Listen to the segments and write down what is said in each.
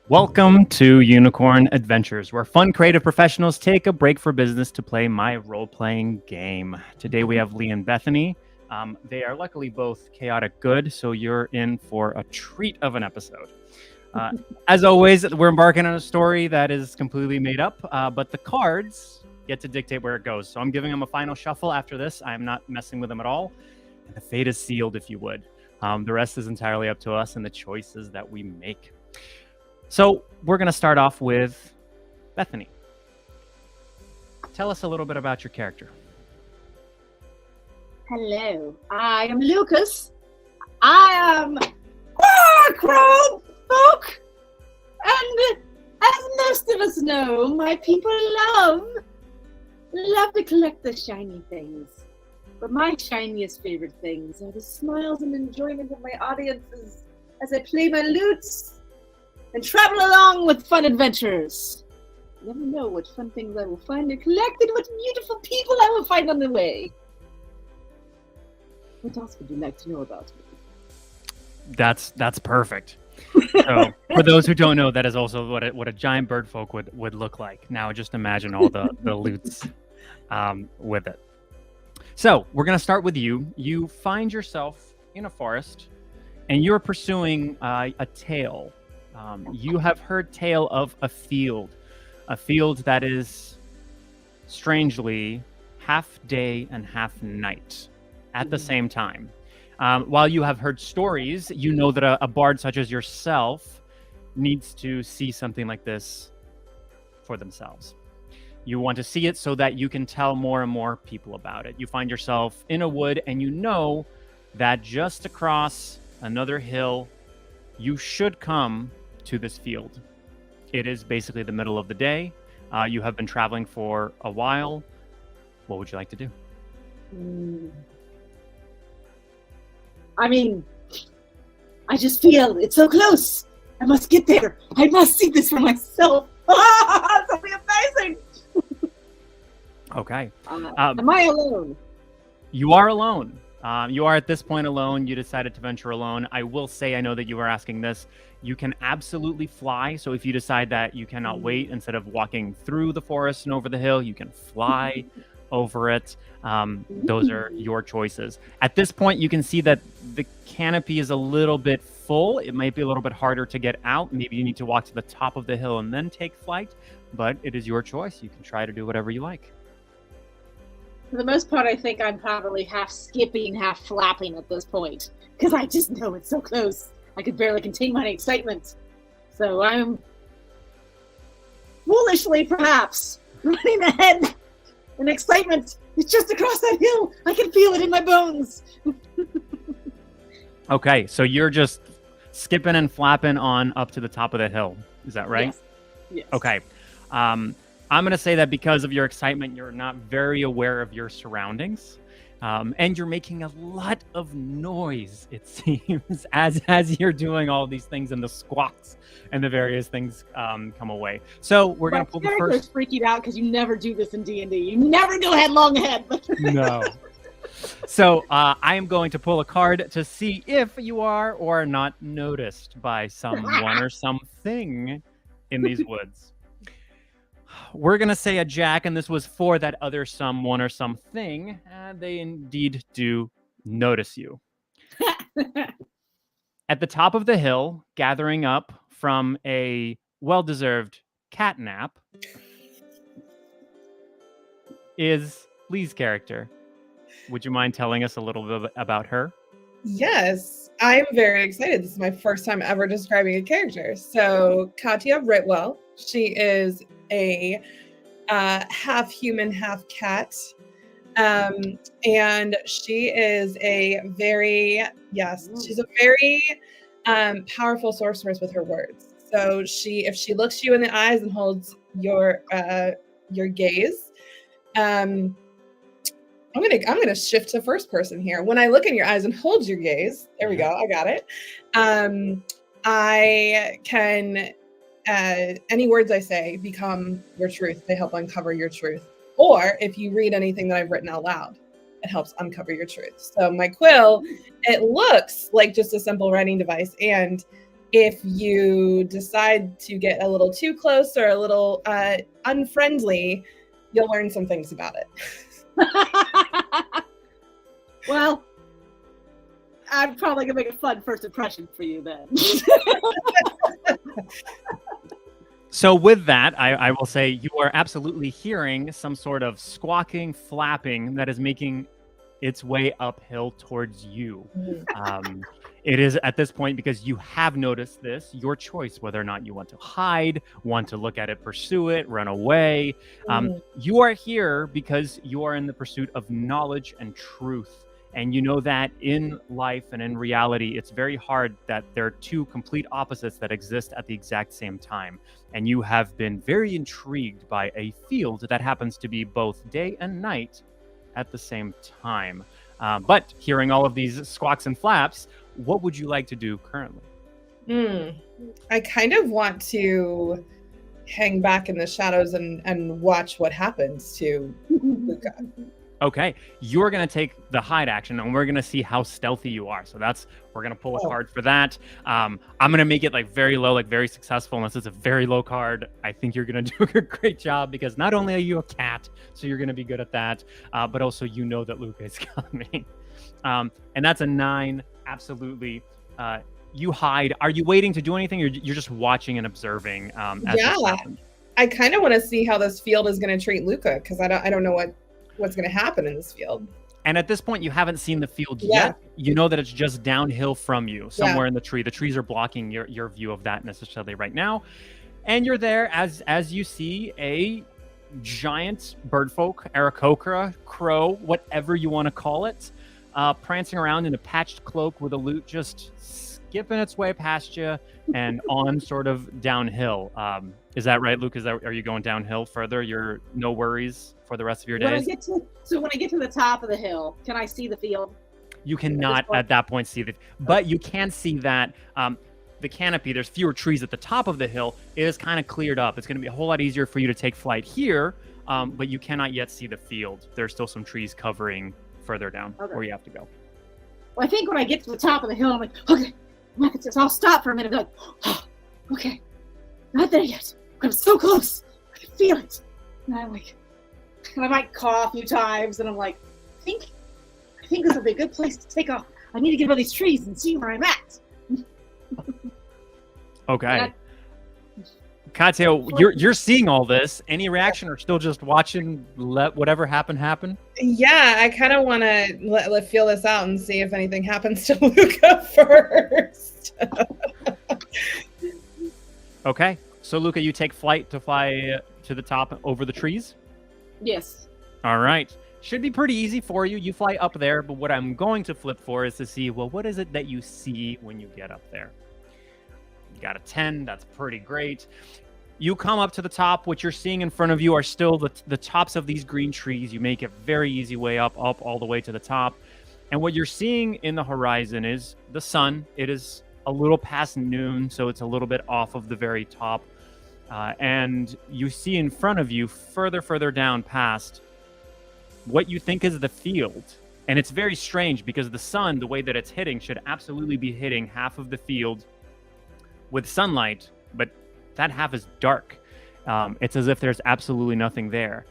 Welcome to Unicorn Adventures, where fun creative professionals take a break for business to play my role-playing game. Today we have Lee and Bethany. They are luckily both chaotic good, so you're in for a treat of an episode. As always, we're embarking on a story that is completely made up, but the cards get to dictate where it goes. So I'm giving them a final shuffle after this. I'm not messing with them at all. And the fate is sealed, if you would. The rest is entirely up to us and the choices that we make. So we're going to start off with Bethany. Tell us a little bit about your character. Hello, I am Lucas. I am crowd folk, and as most of us know, my people love to collect the shiny things. But my shiniest favorite things are the smiles and enjoyment of my audiences as I play my lutes and travel along with fun adventures. You never know what fun things I will find and collect and what beautiful people I will find on the way. What else would you like to know about me? That's perfect. So for those who don't know, that is also what a giant bird folk would look like. Now just imagine all the loots with it. So we're going to start with you. You find yourself in a forest and you're pursuing a tale. You have heard tale of a field that is strangely half day and half night at the same time. While you have heard stories, you know that a bard such as yourself needs to see something like this for themselves. You want to see it so that you can tell more and more people about it. You find yourself in a wood and you know that just across another hill, you should come to this field. It is basically the middle of the day. You have been traveling for a while. What would you like to do? I mean, I just feel it's so close. I must get there. I must see this for myself. That'll be amazing. Okay. Am I alone? You are alone. You are at this point alone. You decided to venture alone. I will say, I know that you were asking this. You can absolutely fly. So if you decide that you cannot wait, instead of walking through the forest and over the hill, you can fly over it. Those are your choices. At this point, you can see that the canopy is a little bit full. It might be a little bit harder to get out. Maybe you need to walk to the top of the hill and then take flight, but it is your choice. You can try to do whatever you like. For the most part, I think I'm probably half skipping, half flapping at this point, because I just know it's so close. I could barely contain my excitement. So I'm foolishly, perhaps, running ahead in excitement. It's just across that hill. I can feel it in my bones. Okay, so you're just skipping and flapping on up to the top of the hill. Is that right? Yes. Okay. I'm going to say that because of your excitement, you're not very aware of your surroundings. And you're making a lot of noise, it seems, as you're doing all these things, and the squawks and the various things come away. So we're going to pull the first... freaking out because you never do this in D&D. You never go headlong ahead. No. So I am going to pull a card to see if you are or are not noticed by someone or something in these woods. We're going to say a jack, and this was for that other someone or something. They indeed do notice you. At the top of the hill, gathering up from a well-deserved cat nap, is Lee's character. Would you mind telling us a little bit about her? Yes, I am very excited. This is my first time ever describing a character. So Katya Ritwell, she is a half human, half cat. And she is a very, she's a very powerful sorceress with her words. So if she looks you in the eyes and holds your gaze, I'm gonna shift to first person here. When I look in your eyes and hold your gaze, there we go, I got it. I can, any words I say become your truth. They help uncover your truth. Or if you read anything that I've written out loud, it helps uncover your truth. So my quill, it looks like just a simple writing device, and if you decide to get a little too close or a little unfriendly, you'll learn some things about it. Well, I'm probably gonna make a fun first impression for you then. So with that, I will say you are absolutely hearing some sort of squawking, flapping that is making its way uphill towards you. It is at this point, because you have noticed this, your choice whether or not you want to hide, want to look at it, pursue it, run away. You are here because you are in the pursuit of knowledge and truth. And you know that in life and in reality, it's very hard that there are two complete opposites that exist at the exact same time. And you have been very intrigued by a field that happens to be both day and night at the same time. But hearing all of these squawks and flaps, what would you like to do currently? I kind of want to hang back in the shadows and watch what happens to Luca. Okay, you're going to take the hide action, and we're going to see how stealthy you are. So we're going to pull a card for that. I'm going to make it like very low, like very successful, unless it's a very low card. I think you're going to do a great job, because not only are you a cat, so you're going to be good at that, but also you know that Luca is coming. And that's a 9, absolutely. You hide. Are you waiting to do anything, or you're just watching and observing as this happens? I kind of want to see how this field is going to treat Luca, because I don't know what's going to happen in this field. And at this point, you haven't seen the field yet. You know that it's just downhill from you, somewhere in the tree. The trees are blocking your view of that necessarily right now. And you're there as you see a giant birdfolk, Aarakocra, crow, whatever you want to call it, prancing around in a patched cloak with a lute, just skipping its way past you and on sort of downhill. Is that right, Luke? Are you going downhill further? You're no worries for the rest of your days? When I get to the top of the hill, can I see the field? You cannot at that point see but you can see that the canopy, there's fewer trees at the top of the hill. It is kind of cleared up. It's going to be a whole lot easier for you to take flight here, but you cannot yet see the field. There's still some trees covering further down where you have to go. Well, I think when I get to the top of the hill, I'm like, okay, I'll stop for a minute. Like, oh, okay, not there yet. I'm so close. I can feel it. And I might cough a few times, and I'm like, I think this will be a good place to take off. I need to get over these trees and see where I'm at. Okay. Katya, you're seeing all this. Any reaction, or still just watching, let whatever happen? Yeah, I kind of want to let feel this out and see if anything happens to Luca first. Okay. So, Luca, you take flight to fly to the top over the trees? Yes. All right. Should be pretty easy for you. You fly up there, but what I'm going to flip for is to see, well, what is it that you see when you get up there? You got a 10. That's pretty great. You come up to the top. What you're seeing in front of you are still the tops of these green trees. You make a very easy way up all the way to the top. And what you're seeing in the horizon is the sun. It is a little past noon, so it's a little bit off of the very top. And you see in front of you, further down past, what you think is the field. And it's very strange, because the sun, the way that it's hitting, should absolutely be hitting half of the field with sunlight, but that half is dark. It's as if there's absolutely nothing there.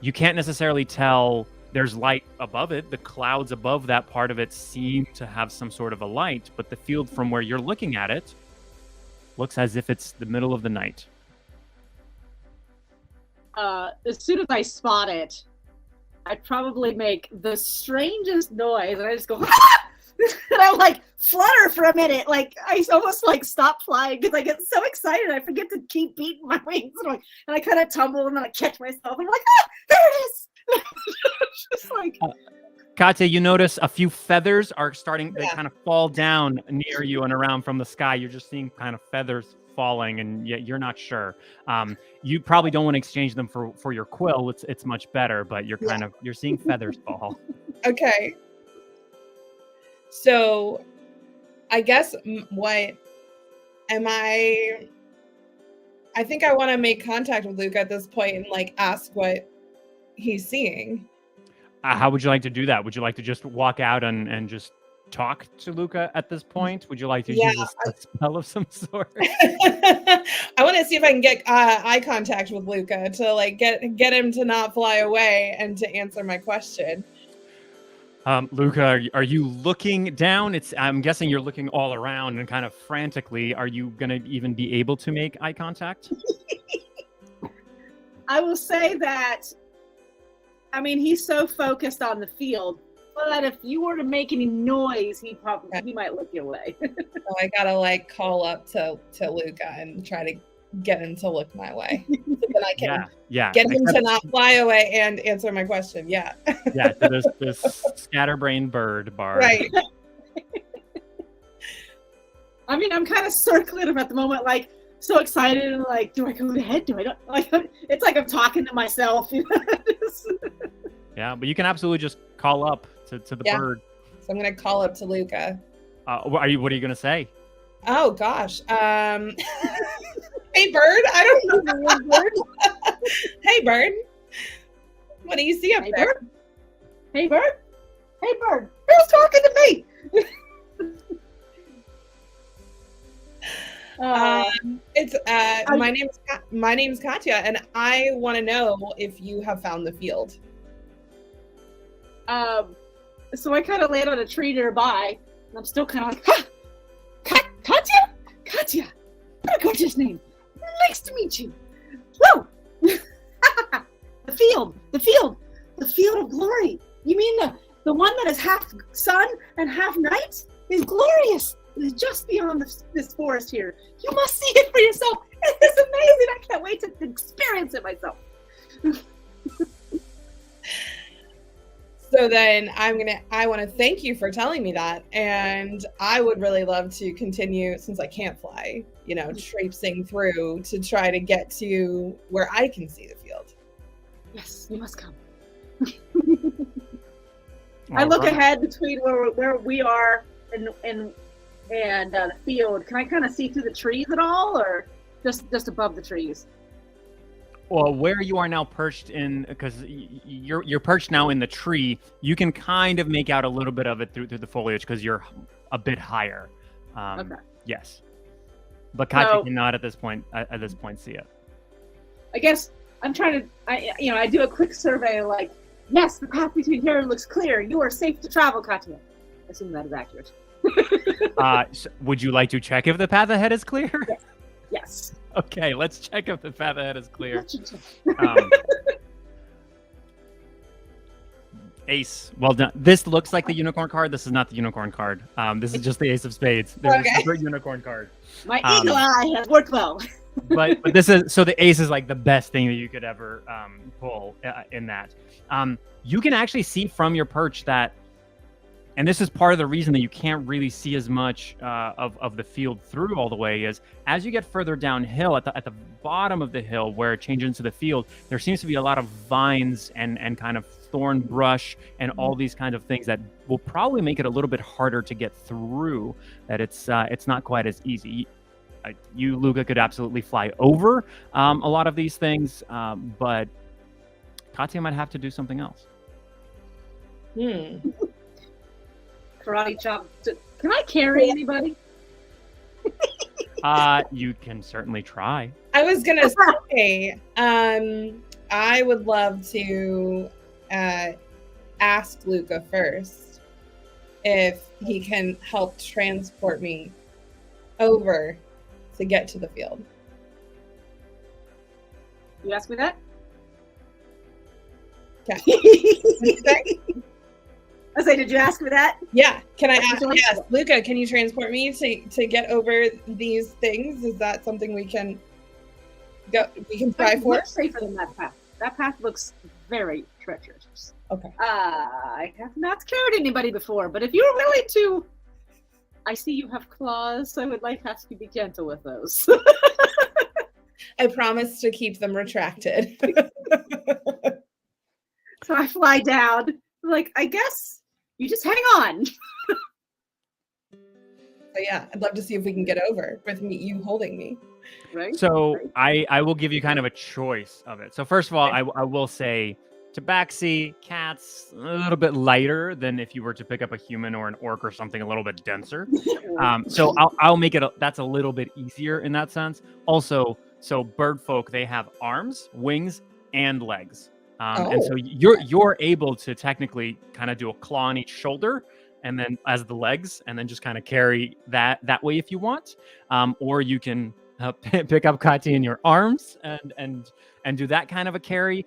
You can't necessarily tell there's light above it. The clouds above that part of it seem to have some sort of a light, but the field from where you're looking at it looks as if it's the middle of the night. As soon as I spot it, I'd probably make the strangest noise, and I just go, ah! And I like flutter for a minute, like I almost like stop flying because I get so excited I forget to keep beating my wings, and I kind of tumble, and then I catch myself, and I'm like, ah, there it is. Just like. Katya, you notice a few feathers are starting to kind of fall down near you and around from the sky. You're just seeing kind of feathers falling, and yet you're not sure. You probably don't want to exchange them for your quill. It's much better, but you're you're seeing feathers fall. Okay. So, I guess what am I think I want to make contact with Luke at this point and like ask what he's seeing. How would you like to do that? Would you like to just walk out and just talk to Luca at this point? Would you like to Yeah, use a spell of some sort? I want to see if I can get eye contact with Luca to like get him to not fly away and to answer my question. Luca, are you looking down? I'm guessing you're looking all around and kind of frantically. Are you going to even be able to make eye contact? I will say that, I mean, he's so focused on the field, but if you were to make any noise, he might look your way. So I gotta like call up to Luca and try to get him to look my way, so that I can get him to not fly away and answer my question. Yeah. Yeah. So this scatterbrain bird bard. Right. I mean, I'm kind of circling him at the moment, like so excited and like, do I go ahead? Do I not? Like, it's like I'm talking to myself. You know? Yeah, but you can absolutely just call up to the bird. So I'm gonna call up to Luca. What are you gonna say? Oh gosh. Hey bird, I don't know. Bird. Hey bird. What do you see up there? Bird? Hey bird. Hey bird. Who's talking to me? My name's Katya, and I want to know if you have found the field. So I kind of land on a tree nearby, and I'm still kind of like, Katya? Katya! What a gorgeous name. Nice to meet you. Whoa! The field of glory. You mean the one that is half sun and half night? Is glorious. It is just beyond this forest here. You must see it for yourself. It is amazing. I can't wait to experience it myself. So then I want to thank you for telling me that, and I would really love to continue, since I can't fly, traipsing through to try to get to where I can see the field. Yes, you must come. I look ahead between where we are and the field. Can I kind of see through the trees at all, or just above the trees? Well, where you are now perched in, because you're perched now in the tree, you can kind of make out a little bit of it through the foliage because you're a bit higher. Okay. Yes, but Katya cannot at this point see it. I guess I'm trying to. I do a quick survey, like, yes, the path between here looks clear. You are safe to travel, Katya. I assume that is accurate. So would you like to check if the path ahead is clear? Yes. Okay, let's check if the path ahead is clear. Ace, well done. This looks like the unicorn card. This is not the unicorn card. This is just the Ace of Spades. There's a separate unicorn card. My eagle eye has worked well. but this is, so the Ace is like the best thing that you could ever pull in that. You can actually see from your perch that, and this is part of the reason that you can't really see as much of the field through all the way, is as you get further downhill at the bottom of the hill where it changes into the field, there seems to be a lot of vines and kind of thorn brush and all these kind of things that will probably make it a little bit harder to get through, that it's not quite as easy. You, Luca, could absolutely fly over a lot of these things, but Katya might have to do something else. Karate chop. Can I carry anybody? You can certainly try. I was gonna say, I would love to ask Luca first if he can help transport me over to get to the field. You asked me that? Yeah. I say, did you ask me that? Yeah. Can I ask? Yes, Luca, can you transport me to get over these things? Is that something we can go? We can try for? Much safer than that path. That path looks very treacherous. Okay. I have not carried anybody before, but if you're willing to, I see you have claws, so I would ask you to be gentle with those. I promise to keep them retracted. So I fly down. Like, I guess you just hang on. So yeah, I'd love to see if we can get over with you holding me. Right. So I will give you kind of a choice of it. So first of all, I will say Tabaxi, cats, a little bit lighter than if you were to pick up a human or an orc or something a little bit denser. So I'll make it, that's a little bit easier in that sense. Also, so bird folk, they have arms, wings, and legs. And so you're able to technically kind of do a claw on each shoulder and then as the legs, and then just kind of carry that way if you want. Or you can pick up Katya in your arms and do that kind of a carry.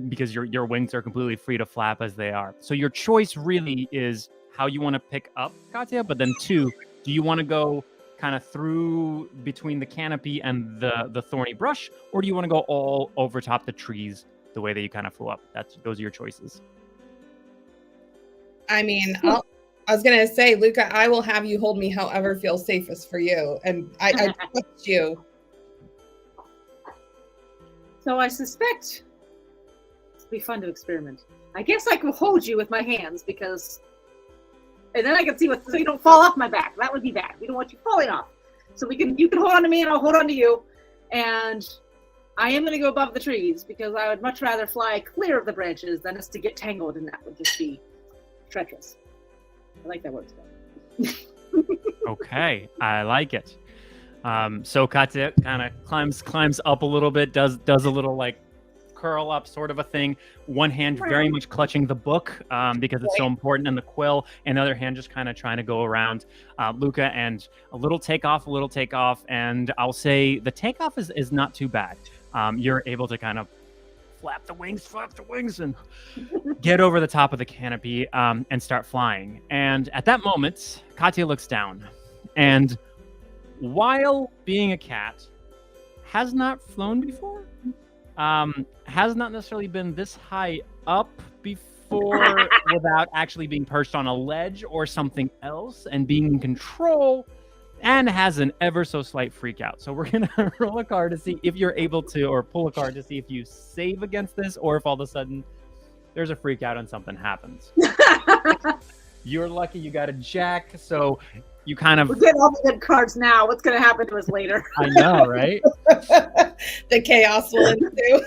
Because your wings are completely free to flap as they are. So your choice really is how you want to pick up Katya, but then two, do you want to go kind of through between the canopy and the thorny brush, or do you want to go all over top the trees the way that you kind of flew up? Those are your choices. I mean, I was gonna say, Luca, I will have you hold me however feels safest for you, and I trust you. So I suspect be fun to experiment. I guess I could hold you with my hands and then I can see so you don't fall off my back. That would be bad. We don't want you falling off. So you can hold on to me and I'll hold on to you. And I am going to go above the trees because I would much rather fly clear of the branches than us to get tangled, and that would just be treacherous. I like that word spell. Okay, I like it. So Katya kind of climbs up a little bit, does a little like curl up sort of a thing, one hand very much clutching the book because it's so important, and the quill, and the other hand just kind of trying to go around Luca, and a little takeoff, and I'll say the takeoff is not too bad. You're able to kind of flap the wings and get over the top of the canopy and start flying. And at that moment, Katya looks down, and while being a cat, has not flown before, has not necessarily been this high up before without actually being perched on a ledge or something else and being in control, and has an ever so slight freak out. So we're gonna roll a card to see if you're able to, or pull a card to see if you save against this, or if all of a sudden there's a freak out and something happens. You're lucky you got a jack, so you kind of... We're getting all the good cards now. What's going to happen to us later? I know, right? The chaos will ensue.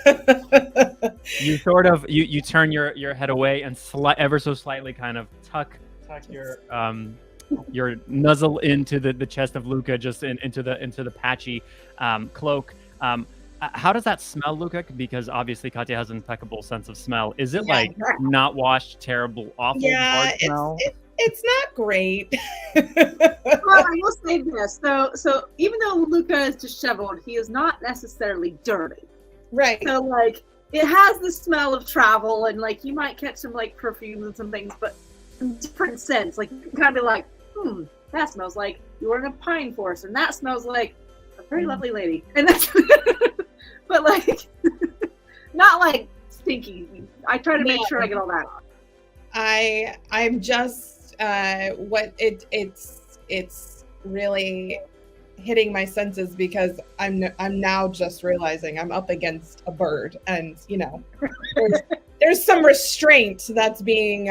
You sort of, you turn your head away and ever so slightly kind of tuck your nuzzle into the chest of Luca, just into the patchy cloak. How does that smell, Luca? Because obviously Katya has an impeccable sense of smell. Is it like not washed, terrible, awful, hard smell? It's not great. Well, I will say this. So even though Luca is disheveled, he is not necessarily dirty. Right. So like it has the smell of travel, and like you might catch some like perfumes and some things, but in different scents. Like you can kind of be like, that smells like you were in a pine forest, and that smells like a very lovely lady. And that's but like not like stinky. I try to make sure I get all that off. I'm just it's really hitting my senses because I'm now just realizing I'm up against a bird, and you know there's some restraint that's being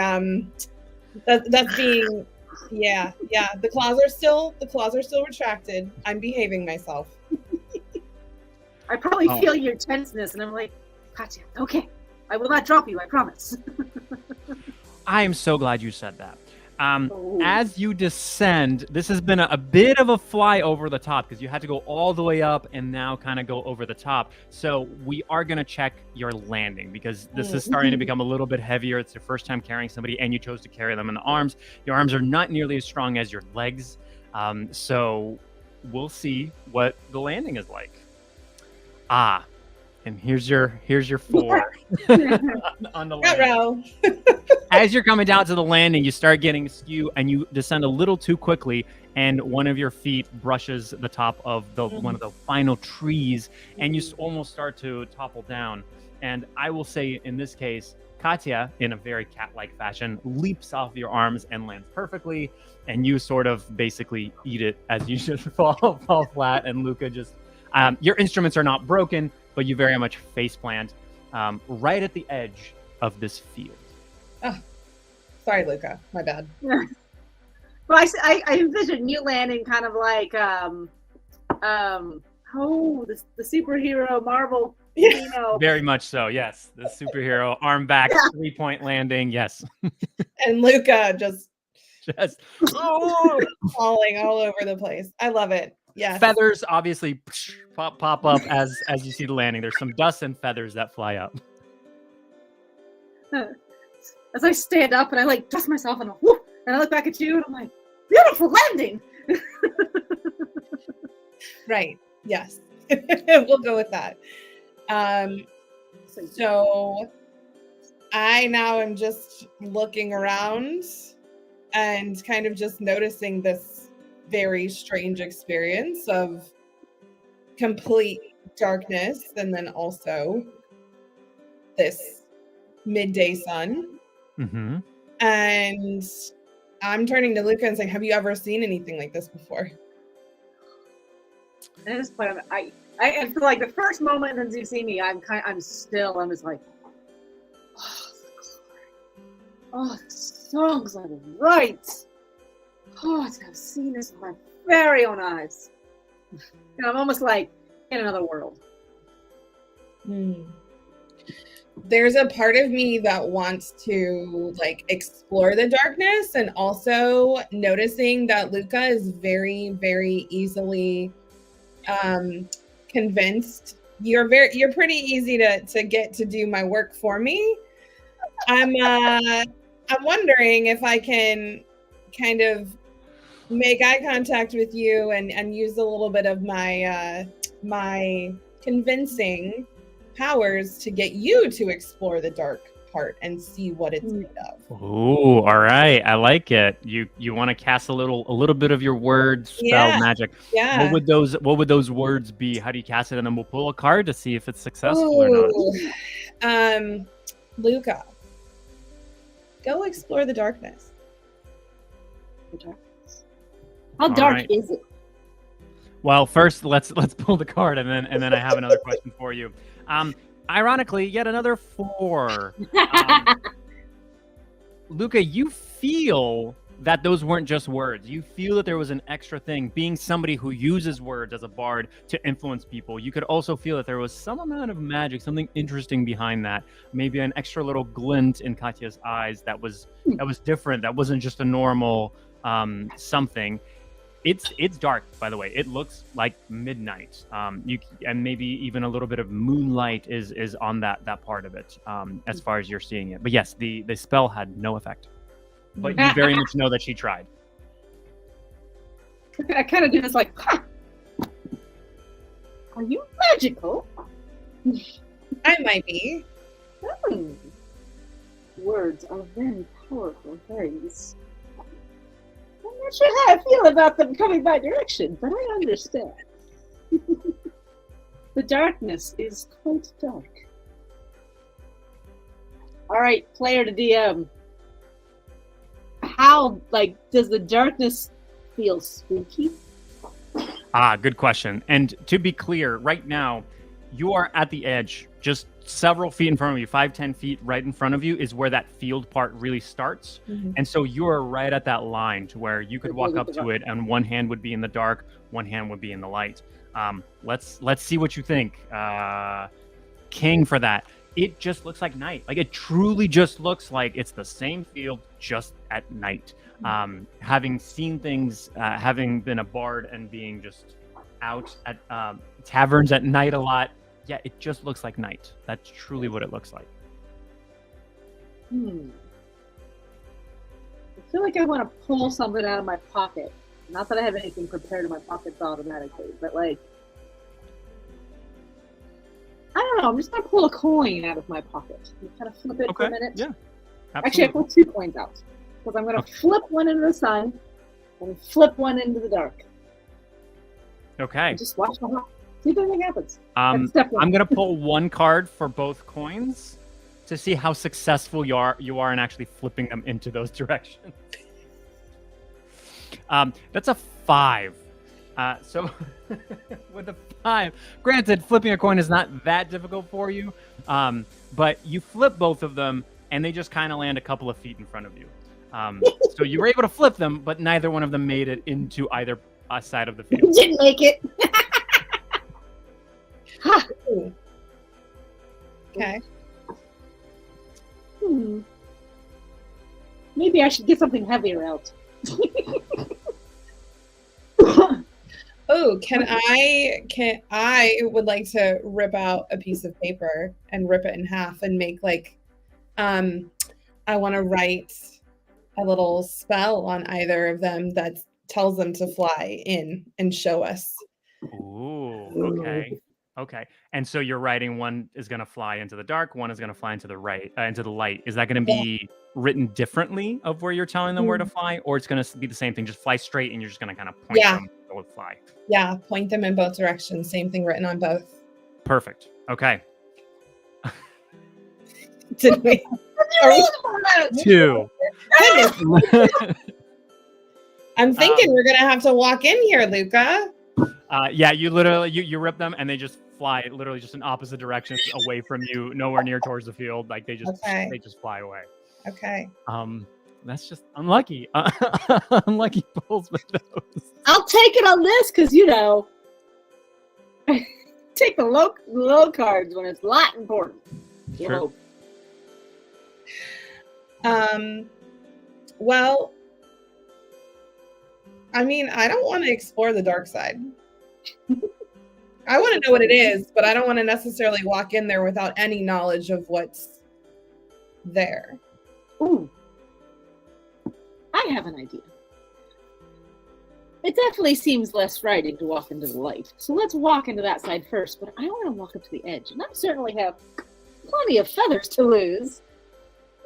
that's being the claws are still retracted. I'm behaving myself. I probably feel your tenseness, and I'm like, Katya, okay, I will not drop you, I promise. I am so glad you said that. As you descend, this has been a bit of a fly over the top because you had to go all the way up and now kind of go over the top. So we are going to check your landing because this is starting to become a little bit heavier. It's your first time carrying somebody, and you chose to carry them in the arms. Your arms are not nearly as strong as your legs. So we'll see what the landing is like. And here's your 4 on the landing. As you're coming down to the landing, you start getting skew and you descend a little too quickly, and one of your feet brushes the top of one of the final trees, and you almost start to topple down. And I will say, in this case, Katya, in a very cat-like fashion, leaps off your arms and lands perfectly, and you sort of basically eat it as you just fall flat, and Luca just... your instruments are not broken, but you very much face plant right at the edge of this field. Oh, sorry, Luca. My bad. Well, I envision you landing kind of like, Oh, the superhero Marvel. Yeah. You know. Very much so. Yes, the superhero arm back 3-point landing. Yes, And Luca just just falling all over the place. I love it. Yes. feathers obviously pop up as you see the landing. There's some dust and feathers that fly up. As I stand up and I like dust myself and I look back at you and I'm like, beautiful landing. Right. Yes. We'll go with that. So I now am just looking around and kind of just noticing this very strange experience of complete darkness and then also this midday sun. Mm-hmm. And I'm turning to Luca and saying, have you ever seen anything like this before? And at this point, I feel like the first moment as you see me, I'm just like, oh, the songs are right. Oh, I've seen this with my very own eyes. And I'm almost like in another world. There's a part of me that wants to like explore the darkness, and also noticing that Luca is very, very easily convinced. You're pretty easy to get to do my work for me. I'm wondering if I can kind of make eye contact with you and use a little bit of my my convincing powers to get you to explore the dark part and see what it's made of. Oh, all right. I like it. You want to cast a little bit of your word spell magic. Yeah. What would those words be? How do you cast it? And then we'll pull a card to see if it's successful or not. Luca, go explore the darkness. How dark is it? Well, first let's pull the card and then I have another question for you. Ironically, yet another 4. Luca, you feel that those weren't just words. You feel that there was an extra thing. Being somebody who uses words as a bard to influence people, you could also feel that there was some amount of magic, something interesting behind that. Maybe an extra little glint in Katya's eyes that was different. That wasn't just a normal something. It's dark, by the way. It looks like midnight. And maybe even a little bit of moonlight is on that part of it, as far as you're seeing it. But yes, the spell had no effect. But you very much know that she tried. I kind of do this like, are you magical? I might be. Words are very powerful things. I'm not sure how I feel about them coming my direction, but I understand. The darkness is quite dark. All right, player to DM. How, does the darkness feel spooky? Good question. And to be clear, right now, you are at the edge, just several feet in front of you, 5-10 feet right in front of you is where that field part really starts. And so you're right at that line to where you could walk up to it and one hand would be in the dark, one hand would be in the light. Let's see what you think. King for that. It just looks like night. Like, it truly just looks like it's the same field, just at night. Having seen things, having been a bard and being just out at taverns at night a lot, yeah, it just looks like night. That's truly what it looks like. I feel like I want to pull something out of my pocket. Not that I have anything prepared in my pockets automatically, but I don't know. I'm just gonna pull a coin out of my pocket and kind of flip it for a minute. Yeah, absolutely. Actually, I pull 2 coins out because I'm gonna flip one into the sun and flip one into the dark. Okay. And just watch my heart. See if anything happens. I'm gonna pull one card for both coins to see how successful you are in actually flipping them into those directions. That's a 5. So with a 5, granted, flipping a coin is not that difficult for you, but you flip both of them and they just kind of land a couple of feet in front of you. So you were able to flip them, but neither one of them made it into either side of the field. Didn't make it. Ha! Ooh. Okay. Maybe I should get something heavier out. Oh, I would like to rip out a piece of paper and rip it in half and make like I want to write a little spell on either of them that tells them to fly in and show us. Ooh, okay. Okay. And so you're writing one is going to fly into the dark, one is going to fly into the into the light. Is that going to be written differently of where you're telling them where to fly, or it's going to be the same thing, just fly straight and you're just going to kind of point them to fly? Yeah, point them in both directions. Same thing written on both. Perfect. Okay. Did we? Two. I'm thinking we're gonna have to walk in here, Luca. Yeah, you literally you rip them and they just fly literally just in opposite directions away from you, nowhere near towards the field. Like they just fly away. Okay. That's just unlucky. Unlucky pulls with those. I'll take it on this because take the low cards when it's not important. Sure. Well, I mean, I don't want to explore the dark side. I want to know what it is, but I don't want to necessarily walk in there without any knowledge of what's there. Ooh. I have an idea. It definitely seems less frightening to walk into the light. So let's walk into that side first, but I want to walk up to the edge. And I certainly have plenty of feathers to lose.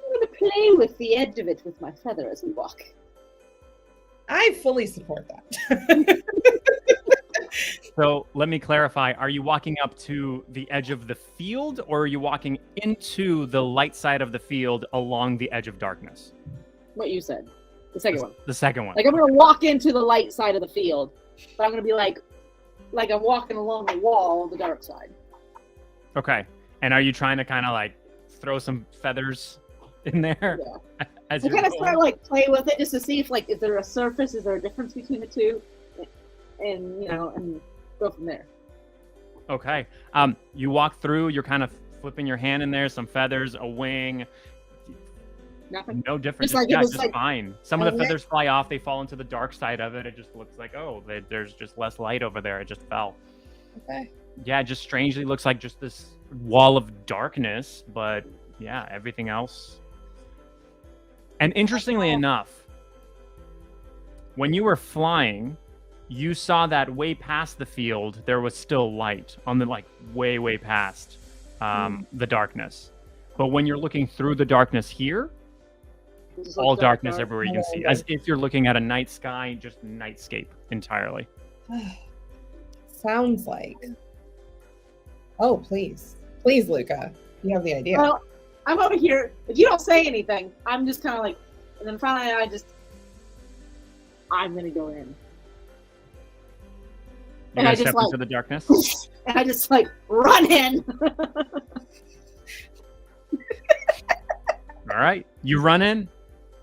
I'm going to play with the edge of it with my feather as we walk. I fully support that. So let me clarify. Are you walking up to the edge of the field, or are you walking into the light side of the field along the edge of darkness? What you said. The second one. The second one. Like I'm going to walk into the light side of the field, but I'm going to be like I'm walking along the wall on the dark side. Okay. And are you trying to kind of like throw some feathers in there? Yeah. As I kind of start like play with it just to see if like is there a surface, is there a difference between the two, and and go from there. Okay. You walk through. You're kind of flipping your hand in there. Some feathers, a wing. Nothing. No difference. Just fine. Some of the feathers fly off. They fall into the dark side of it. It just looks like there's just less light over there. It just fell. Okay. Yeah, it just strangely looks like just this wall of darkness, but yeah, everything else. And interestingly enough, when you were flying, you saw that way past the field, there was still light on the way past the darkness. But when you're looking through the darkness here, all darkness everywhere you can see, as if you're looking at a night sky, just nightscape entirely. Sounds like. Oh, please, Luca, you have the idea. Well, I'm over here. If you don't say anything, I'm just kind of like, and then finally I'm gonna go in. You're gonna step into the darkness? And I just run in. All right, you run in.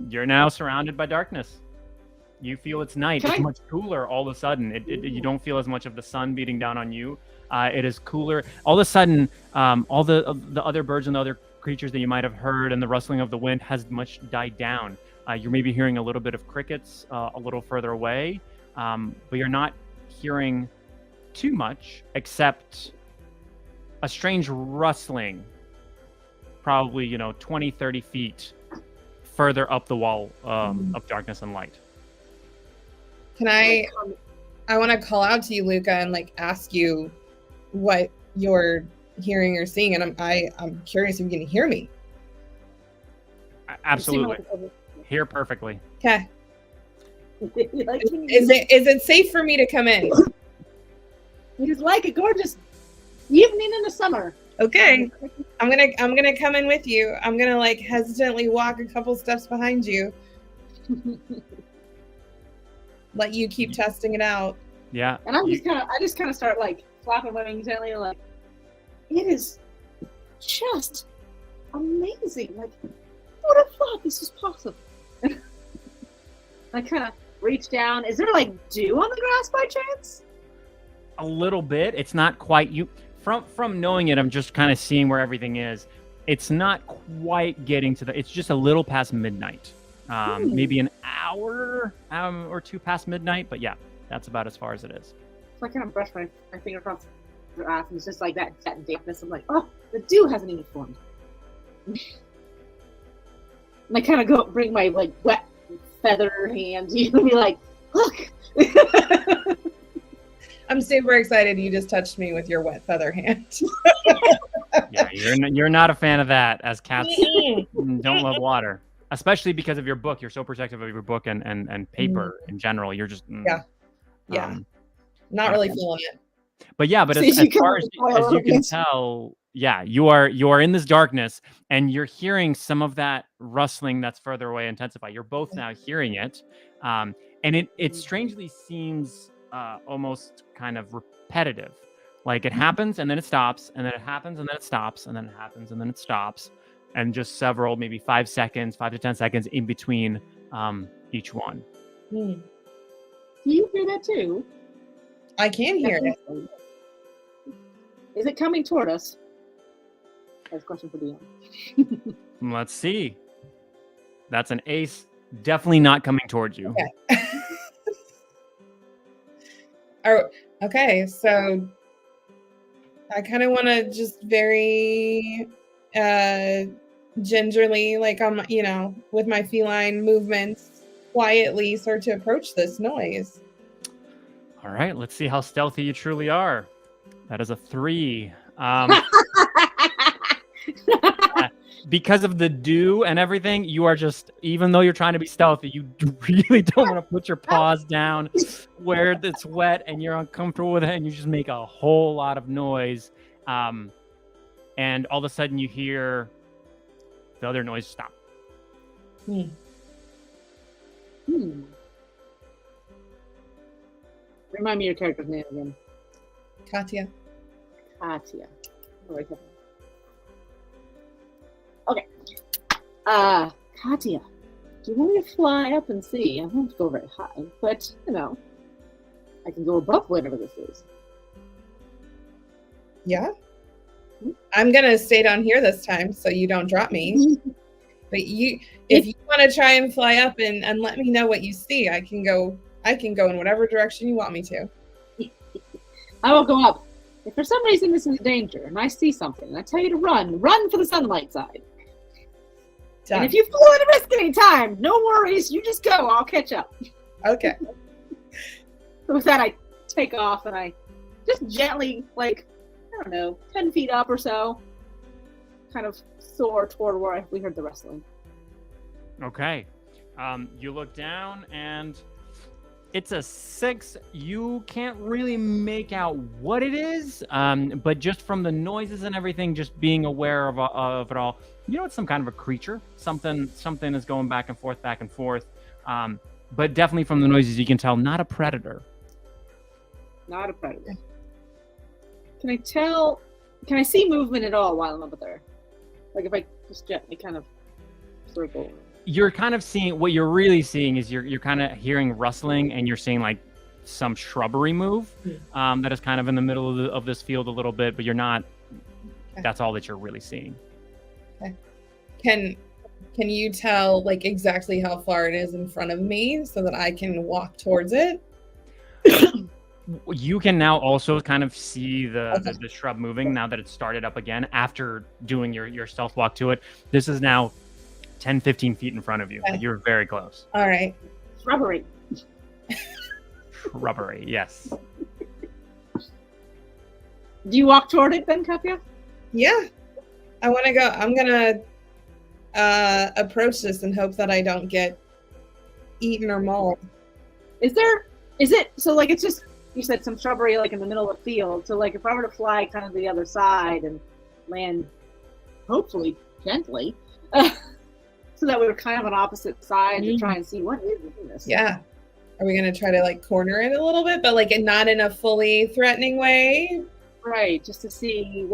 You're now surrounded by darkness. You feel it's night. It's much cooler all of a sudden. You don't feel as much of the sun beating down on you. It is cooler. All of a sudden, all the other birds and the other creatures that you might have heard and the rustling of the wind has much died down. You're maybe hearing a little bit of crickets a little further away, but you're not hearing too much except a strange rustling, probably 20, 30 feet further up the wall of darkness and light. Can I want to call out to you, Luca, and ask you what you're hearing or seeing, and I'm curious if you can hear me. Absolutely. Hear perfectly. Okay. Is it safe for me to come in? It is like a gorgeous evening in the summer. Okay. I'm gonna come in with you. I'm gonna hesitantly walk a couple steps behind you. Let you keep testing it out. Yeah. And I just kind of start flapping my wings gently, it is just amazing. Who would have thought this was possible? I kind of reach down. Is there dew on the grass by chance? A little bit. It's not quite. You from knowing it, I'm just kind of seeing where everything is. It's not quite getting to the. It's just a little past midnight. Maybe an hour or two past midnight, but yeah, that's about as far as it is. So I kind of brush my finger across her ass, and it's just like that dampness. I'm like, oh, the dew hasn't even formed. And I kind of go bring my like wet feather hand to you and be like, look. I'm super excited you just touched me with your wet feather hand. Yeah, you're not a fan of that, as cats don't love water, especially because of your book. You're so protective of your book and paper in general. You're just not really feeling it. But yeah, but as far as you can tell, yeah, you are in this darkness, and you're hearing some of that rustling that's further away intensify. You're both now hearing it, and it strangely seems almost kind of repetitive. Like it happens and then it stops, and then it happens and then it stops, and then it happens and then it stops, and just several, maybe 5 to 10 seconds in between each one. Do you hear that too? I can hear it. Is it coming toward us? That's a question for DM. Let's see. That's an ace. Definitely not coming towards you. Okay. Okay, so I kind of want to just very gingerly, like with my feline movements, quietly start to approach this noise. All right, let's see how stealthy you truly are. That is a 3. Because of the dew and everything, you are just, even though you're trying to be stealthy, you really don't want to put your paws down where it's wet and you're uncomfortable with it, and you just make a whole lot of noise. And all of a sudden you hear the other noise stop. Remind me your character's name again. Katya. Katya. Okay. Katya, do you want me to fly up and see? I don't have to go very high, but, I can go above whatever this is. Yeah? I'm going to stay down here this time so you don't drop me. But if you want to try and fly up and let me know what you see, I can go in whatever direction you want me to. I will go up. If for some reason this is danger and I see something and I tell you to run for the sunlight side. Done. And if you flew at a risk any time, no worries. You just go. I'll catch up. Okay. So with that, I take off and I just gently, 10 feet up or so, kind of soar toward where we heard the rustling. Okay. You look down and it's a 6. You can't really make out what it is, but just from the noises and everything, just being aware of it all, it's some kind of a creature. Something is going back and forth. But definitely from the noises, you can tell not a predator. Not a predator. Can I see movement at all while I'm up there? Like if I just gently kind of circle. You're kind of seeing, what you're really seeing is you're kind of hearing rustling, and you're seeing like some shrubbery move that is kind of in the middle of this field a little bit, but you're not, that's all that you're really seeing. Okay. Can you tell like exactly how far it is in front of me so that I can walk towards it? You can now also kind of see the shrub moving now that it's started up again after doing your stealth walk to it. This is now 10, 15 feet in front of you. Okay. You're very close. All right. Shrubbery. Shrubbery, yes. Do you walk toward it then, Katya? Yeah. I want to go. I'm going to approach this and hope that I don't get eaten or mauled. It's just, you said some shrubbery like in the middle of the field. So like if I were to fly kind of to the other side and land, hopefully gently, so that we were kind of on opposite sides to try and see what is this. Yeah. Are we going to try to like corner it a little bit, but like not in a fully threatening way? Right. Just to see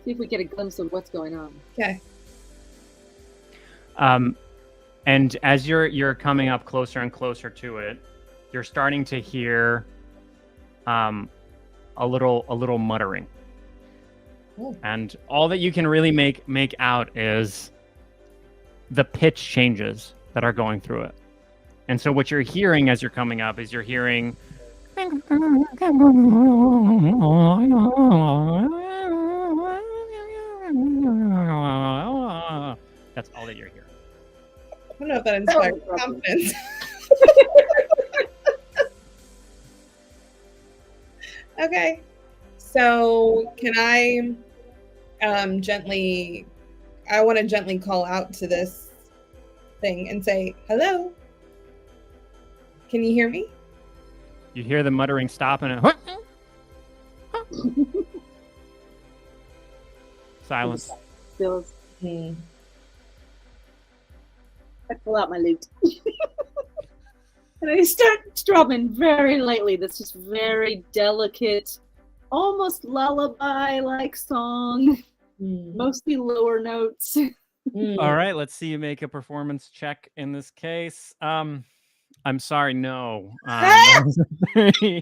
see if we get a glimpse of what's going on. Okay. And as you're coming up closer and closer to it, you're starting to hear a little muttering. Oh. And all that you can really make out is the pitch changes that are going through it. And so what you're hearing as you're coming up is you're hearing that's all that you're hearing. I don't know if that inspires confidence. Okay. So can I gently, I want to gently call out to this thing and say, hello? Can you hear me? You hear the muttering stop and silence. Feels. Hmm. I pull out my lute. And I start strumming very lightly. That's just very delicate, almost lullaby-like song. Mostly lower notes. All right, let's see you make a performance check in this case. I'm sorry, no. Okay. Can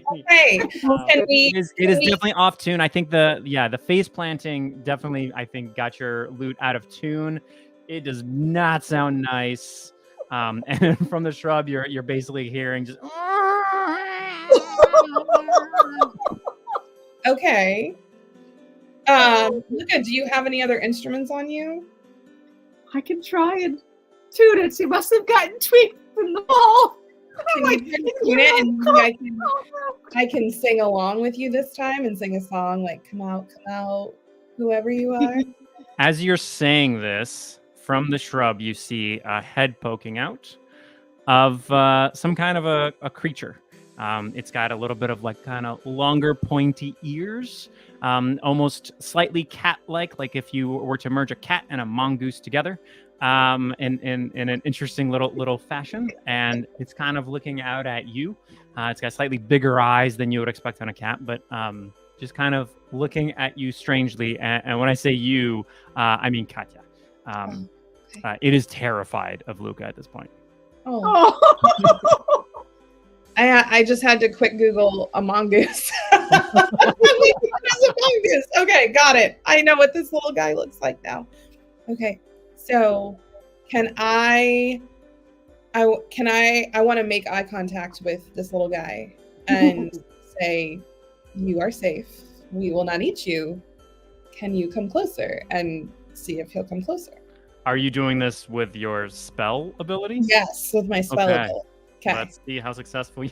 we? It is definitely off tune. I think the face planting definitely, I think, got your lute out of tune. It does not sound nice. And from the shrub, you're basically hearing just. Okay. Luca, do you have any other instruments on you? I can try and tune it. She must have gotten tweaked from the ball. Can you tune it and maybe I can sing along with you this time and sing a song like come out, whoever you are. As you're saying this, from the shrub, you see a head poking out of some kind of a creature. It's got a little bit of like kind of longer pointy ears, almost slightly cat-like, like if you were to merge a cat and a mongoose together, in an interesting little fashion. And it's kind of looking out at you. It's got slightly bigger eyes than you would expect on a cat, but just kind of looking at you strangely. And when I say you, I mean Katya. It is terrified of Luca at this point. Oh. I just had to quick Google a mongoose. Okay, got it. I know what this little guy looks like now. Okay, so can I want to make eye contact with this little guy and say, you are safe. We will not eat you. Can you come closer and see if he'll come closer? Are you doing this with your spell abilities? Yes, with my spell ability. Okay. Let's see how successful you.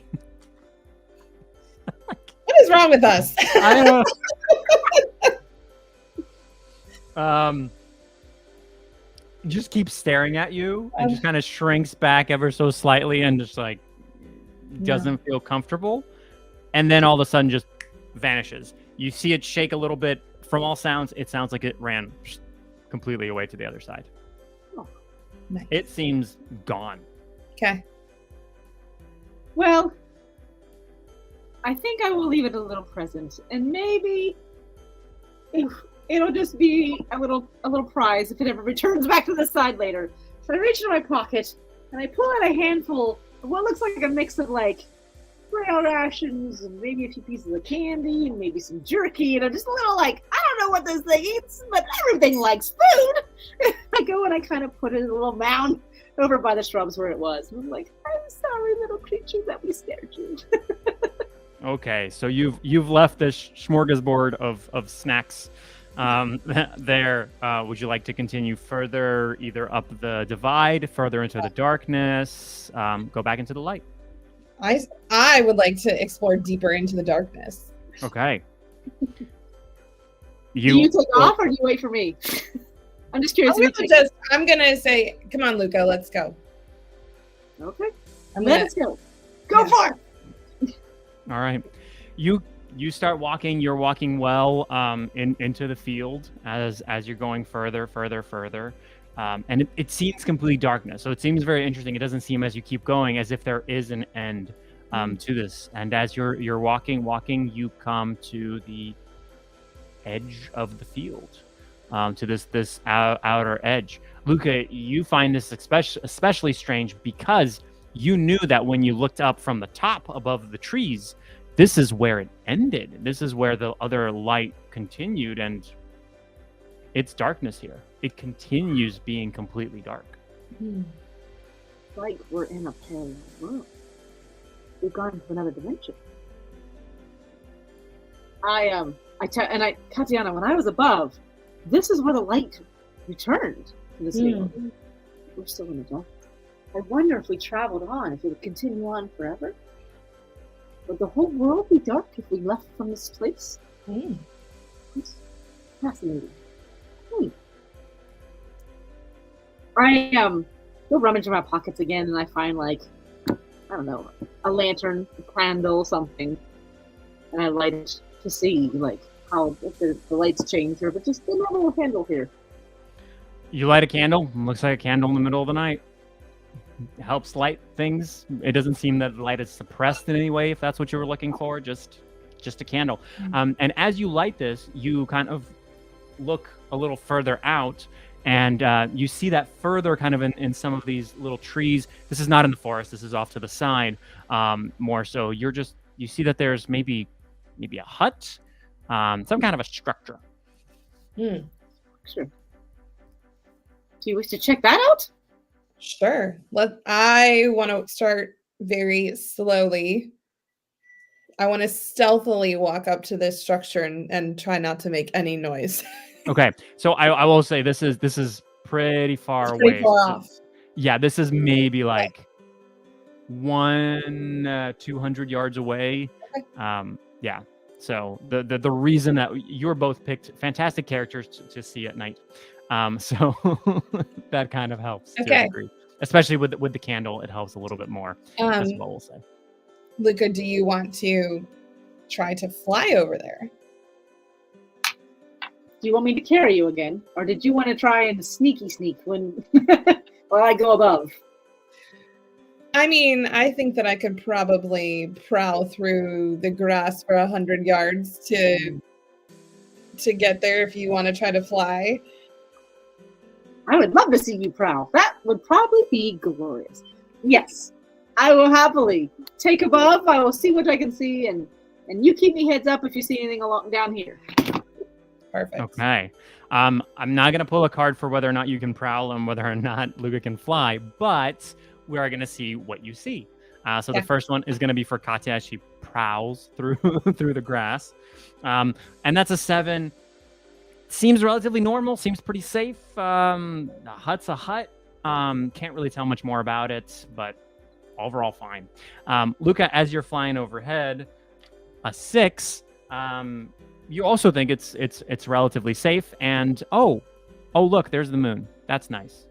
What is wrong with us? I don't know. Just keeps staring at you and just kind of shrinks back ever so slightly and just like doesn't feel comfortable. And then all of a sudden just vanishes. You see it shake a little bit. From all sounds, it sounds like it ran completely away to the other side. Oh, nice. It seems gone. Okay. Well, I think I will leave it a little present, and maybe it'll just be a little prize if it ever returns back to the side later. So I reach into my pocket and I pull out a handful of what looks like a mix of like trail rations and maybe a few pieces of candy and maybe some jerky and I'm just a little like, I don't know what this thing eats, but everything likes food. I go and I kind of put it in a little mound over by the shrubs where it was. And I'm like, I'm sorry, little creature, that we scared you. Okay, so you've left this smorgasbord of snacks there. Would you like to continue further, either up the divide, further into the darkness, go back into the light? I would like to explore deeper into the darkness. Okay. Do you take off or do you wait for me? I'm just curious. I'm gonna say, come on, Luca, let's go. Okay. Let's go. Go for it. All right. You start walking. You're walking well into the field as you're going further. And it seems complete darkness. So it seems very interesting. It doesn't seem as you keep going as if there is an end to this. And as you're walking, you come to the edge of the field, to this outer edge. Luca, you find this especially strange because you knew that when you looked up from the top above the trees, this is where it ended. This is where the other light continued, and it's darkness here. It continues being completely dark. Like we're in a parallel world. We've gone into another dimension. Tatiana, when I was above, this is where the light returned to this field. We're still in the dark. I wonder if we traveled on, if it would continue on forever. Would the whole world be dark if we left from this place? It's fascinating. I go rummage in my pockets again, and I find, like, I don't know, a lantern, a candle, something, and I light it to see, like, how if the lights change here, but just a normal candle here. You light a candle. Looks like a candle in the middle of the night. It helps light things. It doesn't seem that the light is suppressed in any way, if that's what you were looking for. Just a candle. And as you light this, you kind of look a little further out, and you see that further kind of in some of these little trees. This is not in the forest. This is off to the side, more so. You see that there's maybe a hut, some kind of a structure. Sure. Do you wish to check that out? Sure. I want to start very slowly. I want to stealthily walk up to this structure and try not to make any noise. Okay, so I will say this is pretty far Pretty away. far off. Yeah, this is maybe like 200 yards away. Okay. Yeah. So the reason that you're both picked fantastic characters to see at night, so that kind of helps to a degree. Especially with the candle, it helps a little bit more. As well, we'll say. Luca, do you want to try to fly over there? Do you want me to carry you again, or did you want to try and sneak when while I go above? I mean, I think that I could probably prowl through the grass for 100 yards to get there if you want to try to fly. I would love to see you prowl. That would probably be glorious. Yes, I will happily take above. I will see what I can see, and you keep me heads up if you see anything along down here. Perfect. Okay. I'm not gonna pull a card for whether or not you can prowl and whether or not Luca can fly, but we are gonna see what you see. So the first one is gonna be for Katya as she prowls through the grass, and that's a 7. Seems relatively normal. Seems pretty safe. The hut's a hut. Can't really tell much more about it, but overall fine. Luca, as you're flying overhead, a 6. You also think it's relatively safe, and oh look, there's the moon. That's nice.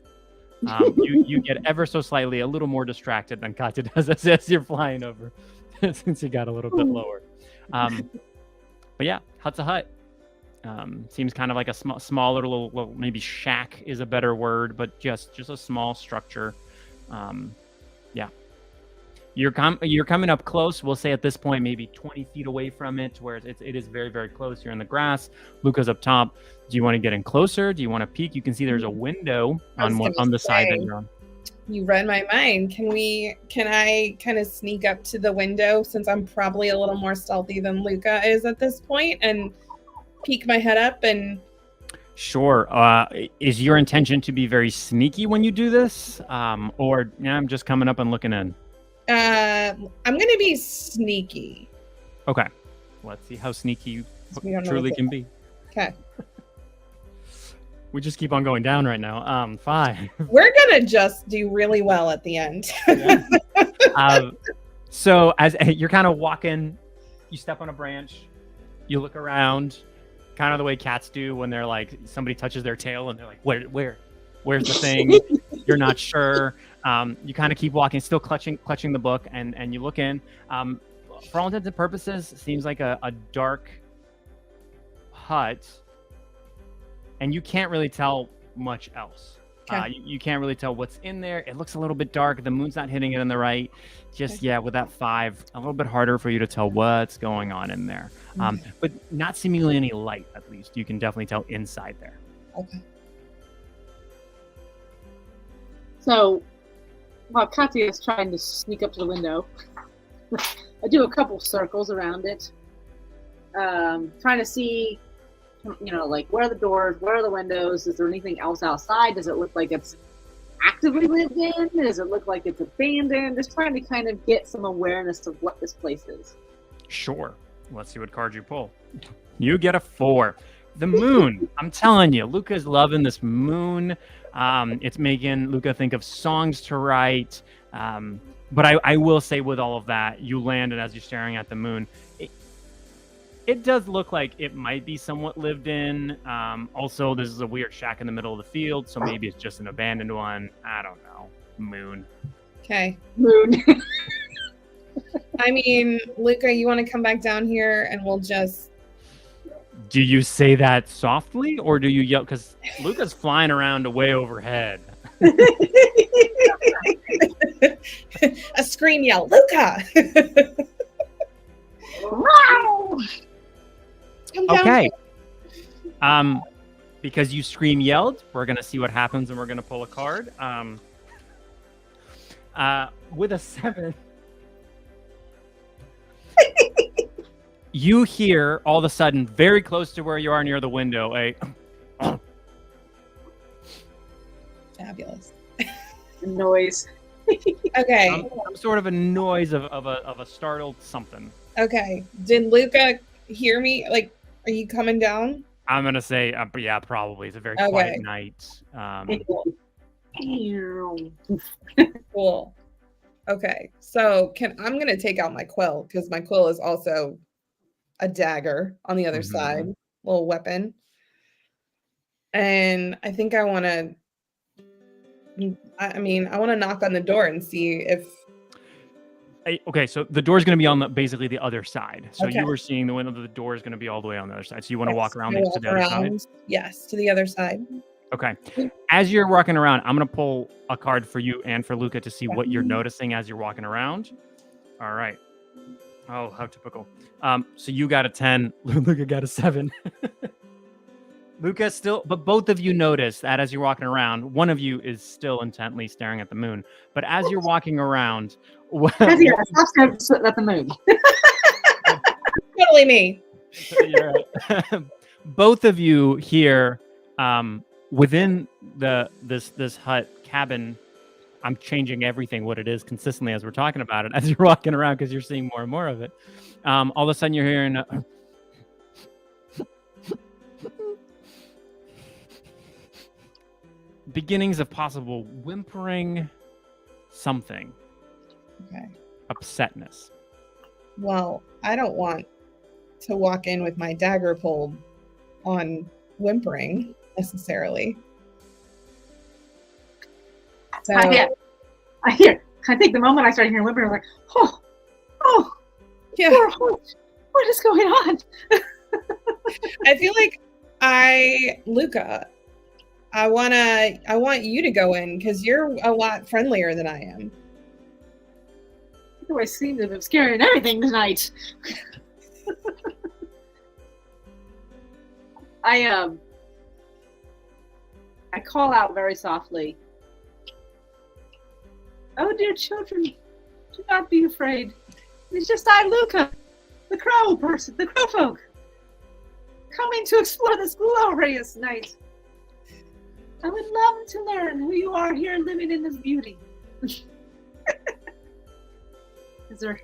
You get ever so slightly a little more distracted than Katya does as you're flying over, since you got a little bit lower. But yeah, hut's a hut. Seems kind of like a smaller little maybe shack is a better word, but just a small structure. Yeah. You're coming up close. We'll say at this point maybe 20 feet away from it, where it is very, very close. You're in the grass. Luca's up top. Do you want to get in closer? Do you want to peek? You can see there's a window on the side that you're on. You read my mind. Can I kind of sneak up to the window, since I'm probably a little more stealthy than Luca is at this point, and peek my head up and... Sure. Is your intention to be very sneaky when you do this? Or I'm just coming up and looking in? I'm going to be sneaky. Okay. Let's see how sneaky you truly can be. Okay. We just keep on going down right now. 5. We're going to just do really well at the end. So as you're kind of walking, you step on a branch, you look around, kind of the way cats do when they're like, somebody touches their tail and they're like, where's the thing? You're not sure. You kind of keep walking, still clutching the book, and you look in. For all intents and purposes, it seems like a dark hut, and you can't really tell much else. Okay. You can't really tell what's in there. It looks a little bit dark. The moon's not hitting it in the right. Just, with that 5, a little bit harder for you to tell what's going on in there. But not seemingly any light, at least. You can definitely tell inside there. Okay. So, while Katya is trying to sneak up to the window, I do a couple circles around it, trying to see, like where are the doors, where are the windows? Is there anything else outside? Does it look like it's actively lived in? Does it look like it's abandoned? Just trying to kind of get some awareness of what this place is. Sure. Let's see what card you pull. You get a 4. The moon. I'm telling you, Luca's loving this moon. It's making Luca think of songs to write. But I will say, with all of that, you land, and as you're staring at the moon, it does look like it might be somewhat lived in. Also, this is a weird shack in the middle of the field, so maybe it's just an abandoned one. I don't know. Moon. Okay. Moon. I mean, Luca, you want to come back down here and we'll just... Do you say that softly, or do you yell? Because Luca's flying around way overhead. A scream yell, Luca! Wow! Come down Okay. here. Because you scream yelled, we're gonna see what happens, and we're gonna pull a card. With a 7, you hear all of a sudden, very close to where you are near the window, Fabulous. Noise. Okay. some sort of a noise of a startled something. Okay. Did Luca hear me? Like, are you coming down? I'm gonna say, yeah, probably. It's a very Okay. quiet night. Cool. Okay. So I'm gonna take out my quill because my quill is also a dagger on the other Mhm. side, little weapon. And I think I want to. I mean, I want to knock on the door and see if. Okay, so the door's going to be on basically the other side. So Okay. you were seeing the window. The door is going to be all the way on the other side. So you want to walk around Yes, to the other side? Yes, to the other side. Okay. As you're walking around, I'm going to pull a card for you and for Luca to see what you're noticing as you're walking around. All right. Oh, how typical. So you got a 10. Luca got a 7. Luca still, but both of you notice that as you're walking around, one of you is still intently staring at the moon. But as you're walking around, Stop staring at the moon. Totally me. You're right. Both of you here, within this hut cabin. I'm changing everything what it is consistently as we're talking about it as you're walking around because you're seeing more and more of it. All of a sudden you're hearing beginnings of possible whimpering, something. Okay. Upsetness. Well, I don't want to walk in with my dagger pulled on whimpering necessarily. So, I think the moment I started hearing whimpering, I was like, oh, yeah. poor Holt. What is going on? I feel like Luca, I want you to go in because you're a lot friendlier than I am. I seem to be scaring everything tonight. I call out very softly. Oh, dear children, do not be afraid. It's just I, Luca, the crow person, the crow folk, coming to explore this glorious night. I would love to learn who you are here living in this beauty. Is there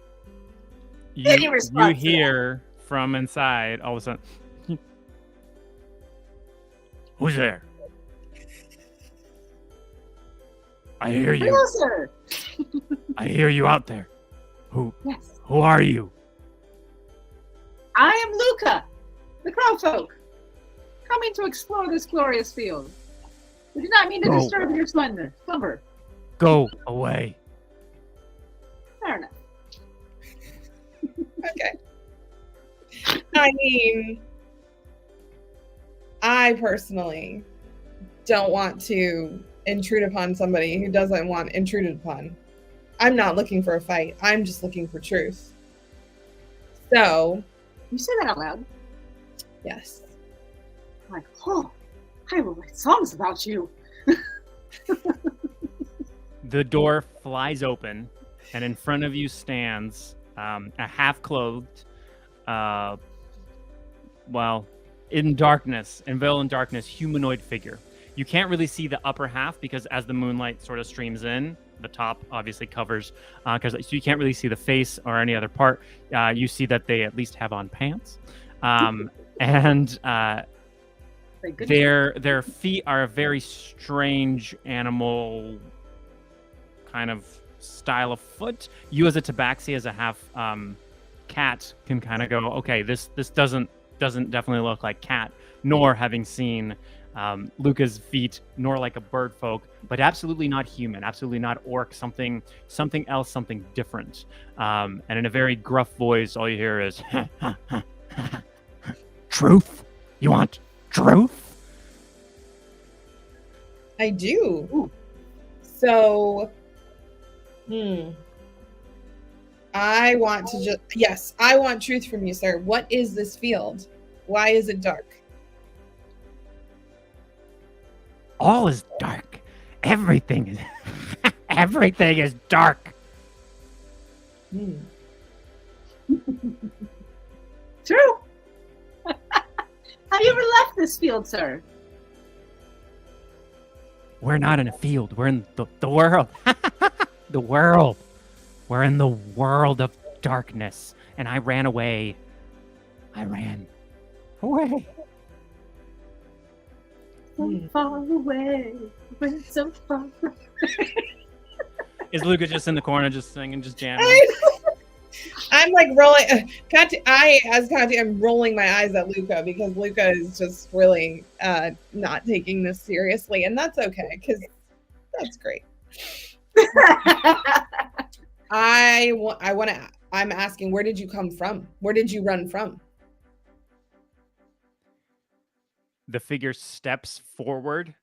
any response You to hear from inside all of a sudden, who's there? I hear you. Hello, sir. I hear you out there. Yes. Who are you? I am Luca, the crow folk, coming to explore this glorious field. We do not mean to disturb your slumber. Go away. Fair enough. Okay. I mean, I personally don't want to intrude upon somebody who doesn't want intruded upon. I'm not looking for a fight. I'm just looking for truth. So, You say that out loud. yes. I'm like, oh, I will write songs about you. The door flies open, and in front of you stands a half-clothed, well, in darkness, enveloped in darkness, humanoid figure. You can't really see the upper half because as the moonlight sort of streams in, the top obviously covers, so you can't really see the face or any other part. You see that they at least have on pants, and their feet are a very strange animal kind of style of foot. You as a tabaxi, as a half cat, can kind of go, okay, this doesn't definitely look like cat, nor having seen Luca's feet, nor like a bird folk, but absolutely not human, absolutely not orc, something else, something different. And in a very gruff voice, all you hear is, truth? You want truth? I do. Ooh. So, I want to I want truth from you, sir. What is this field? Why is it dark? All is dark. Everything is everything is dark. True. Have you ever left this field, sir? We're not in a field. We're in the world. The world. We're in the world of darkness. And I ran away. I ran away. So far away, went so far. Is Luca just in the corner, just singing, just jamming? I'm like rolling. I'm rolling my eyes at Luca because Luca is just really not taking this seriously, and that's okay because that's great. I'm asking, where did you come from? Where did you run from? The figure steps forward,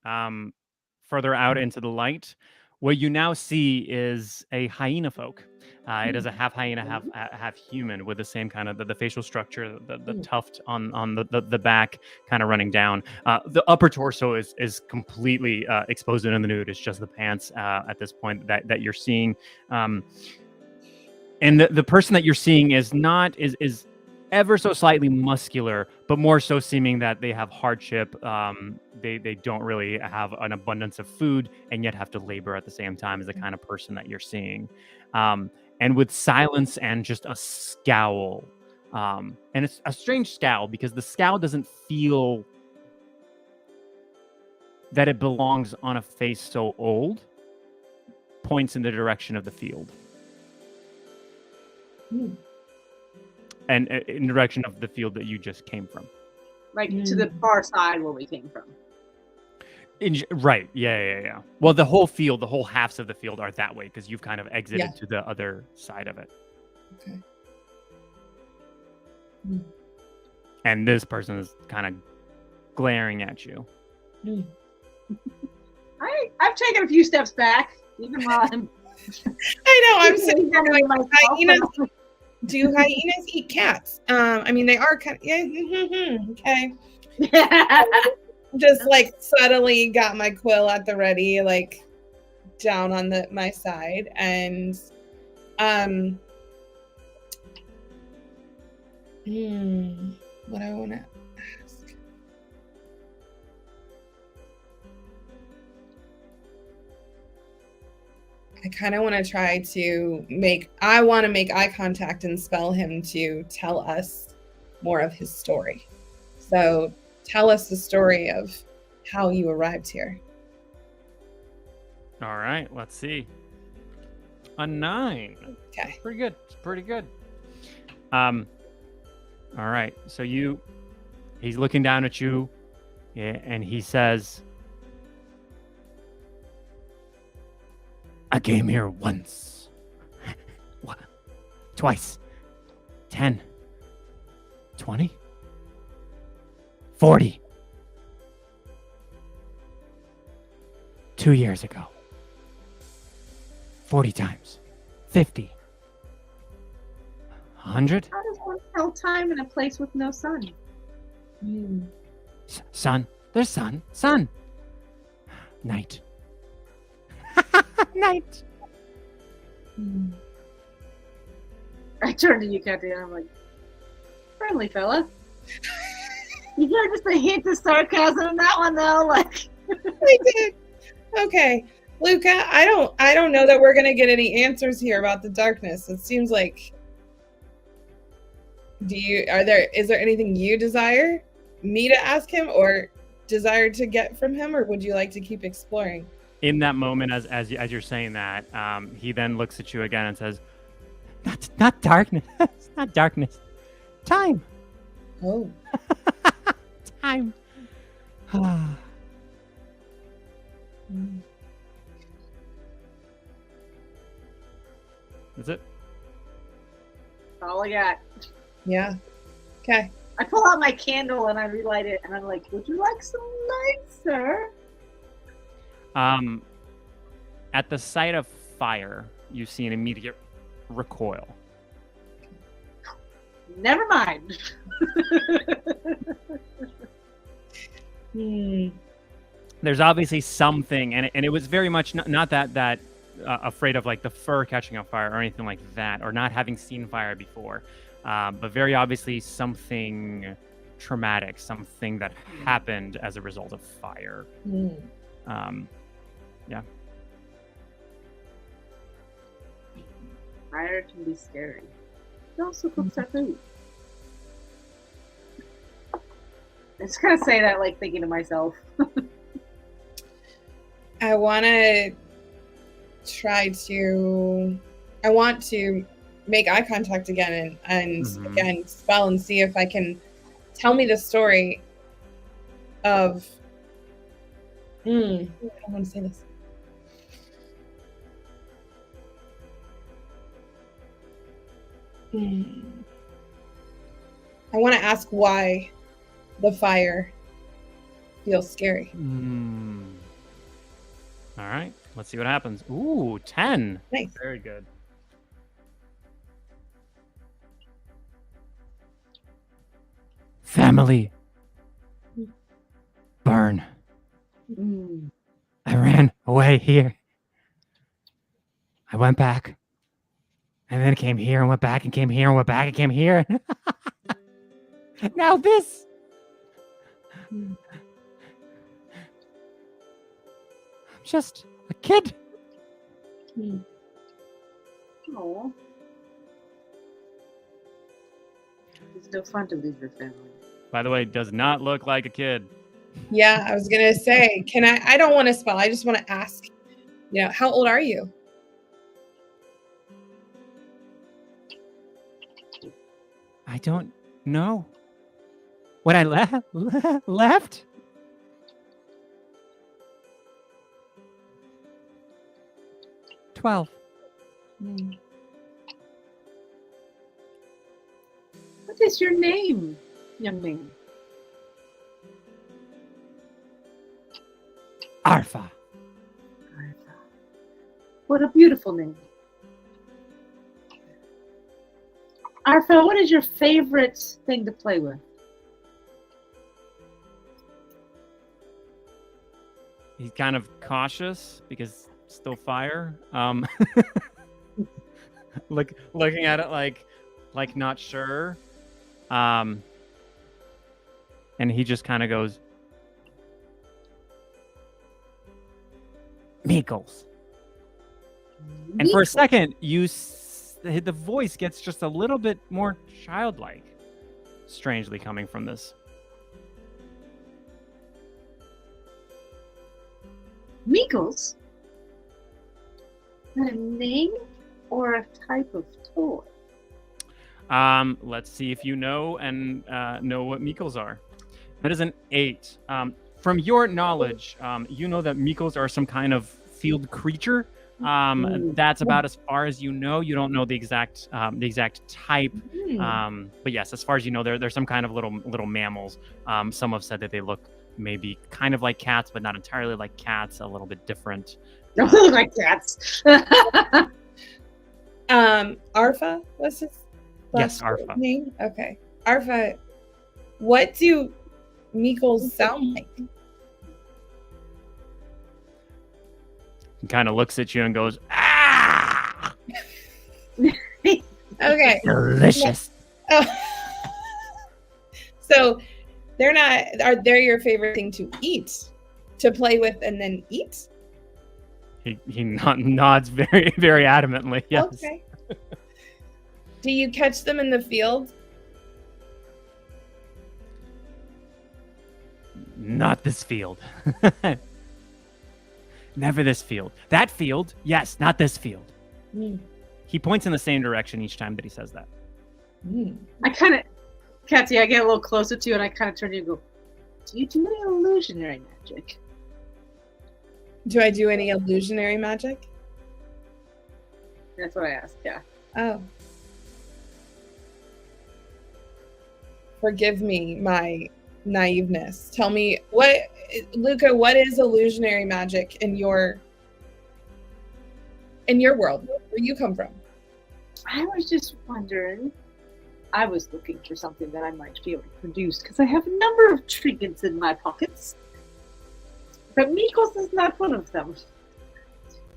further out into the light. What you now see is a hyena folk. It is a half hyena, half human, with the same kind of the facial structure, the tuft on the back, kind of running down. The upper torso is completely exposed in the nude. It's just the pants at this point that you're seeing. And the person that you're seeing is ever so slightly muscular, but more so seeming that they have hardship. They don't really have an abundance of food and yet have to labor at the same time as the kind of person that you're seeing. And with silence and just a scowl. And it's a strange scowl because the scowl doesn't feel that it belongs on a face so old. Points in the direction of the field. And in the direction of the field that you just came from. Like to the far side where we came from. Right. Yeah. Well, the whole field, the whole halves of the field are that way because you've kind of exited to the other side of it. Okay. And this person is kind of glaring at you. I've taken a few steps back, even while I'm... I know, I'm sitting there going, hyenas, do hyenas eat cats? I mean, they are kind of, okay. Just like subtly got my quill at the ready, like down on my side, and what I want to ask. I kind of want to try to make eye contact and spell him to tell us more of his story. So tell us the story of how you arrived here. All right, let's see. A 9. Okay. Pretty good. It's pretty good. All right. So he's looking down at you, and he says, I came here once. Twice. 10. 20. 40. 2 years ago. 40 times. 50. 100. How does one tell time in a place with no sun? Sun. There's sun. Sun. Night. Night. I turn to you, Captain, and I'm like, friendly fella. You got just a hint of sarcasm in that one, though. Like, I did. Okay, Luca. I don't know that we're gonna get any answers here about the darkness. It seems like. Is there anything you desire me to ask him, or desire to get from him, or would you like to keep exploring? In that moment, as you're saying that, he then looks at you again and says, "Not darkness, not darkness, time, Oh, time." That's it. that's all I got. yeah. Okay. I pull out my candle and I relight it, and I'm like, would you like some light, sir? At the sight of fire, you see an immediate recoil. Never mind. There's obviously something, and it was very much not that afraid of like the fur catching on fire or anything like that, or not having seen fire before, but very obviously something traumatic, something that happened as a result of fire. Yeah. Fire can be scary. It also cooks our food. I just kind of say that, like, thinking to myself. I want to make eye contact again and again spell and see if I can tell me the story of. I don't want to say this. I want to ask why the fire feels scary. All right, let's see what happens. Ooh, 10. Nice. Very good. Family. Burn. I ran away here. I went back. And then came here and went back and came here and went back and came here. Now this. I'm just a kid. Oh. It's no fun to leave your family. By the way, does not look like a kid. Yeah, I was gonna say, I don't want to spell. I just want to ask, how old are you? I don't know. When I left? "12. What is your name, young man? Arfa. What a beautiful name. Arfa, what is your favorite thing to play with? He's kind of cautious because still fire. Looking at it like not sure. And he just kind of goes, Meekles. And for a second, the voice gets just a little bit more childlike, strangely coming from this. Meekles? A name or a type of toy? Let's see if you know and know what Meekles are. That is an 8. From your knowledge, you know that Meekles are some kind of field creature. That's about as far as you know. You don't know the exact type. But yes, as far as you know, they're some kind of little mammals. Some have said that they look maybe kind of like cats, but not entirely like cats. A little bit different. Don't look like cats. Arfa, what's his Yes, Arfa. name? Okay, Arfa. What do Meekles sound like? He kind of looks at you and goes, "Ah!" Okay. Delicious. Oh. So they're your favorite thing to eat, to play with and then eat? He nods very, very adamantly. Yes. Okay. Do you catch them in the field? Not this field. Never this field. That field, yes, not this field. Mm. He points in the same direction each time that he says that. Mm. I kind of, Katsy, I get a little closer to you and I kind of turn to you and go, do you do any illusionary magic? Do I do any illusionary magic? That's what I asked, yeah. Oh. Forgive me my naiveness. Tell me, Luca, what is illusionary magic in your world, where you come from? I was just wondering, I was looking for something that I might be able to produce because I have a number of trinkets in my pockets. But Mikos is not one of them.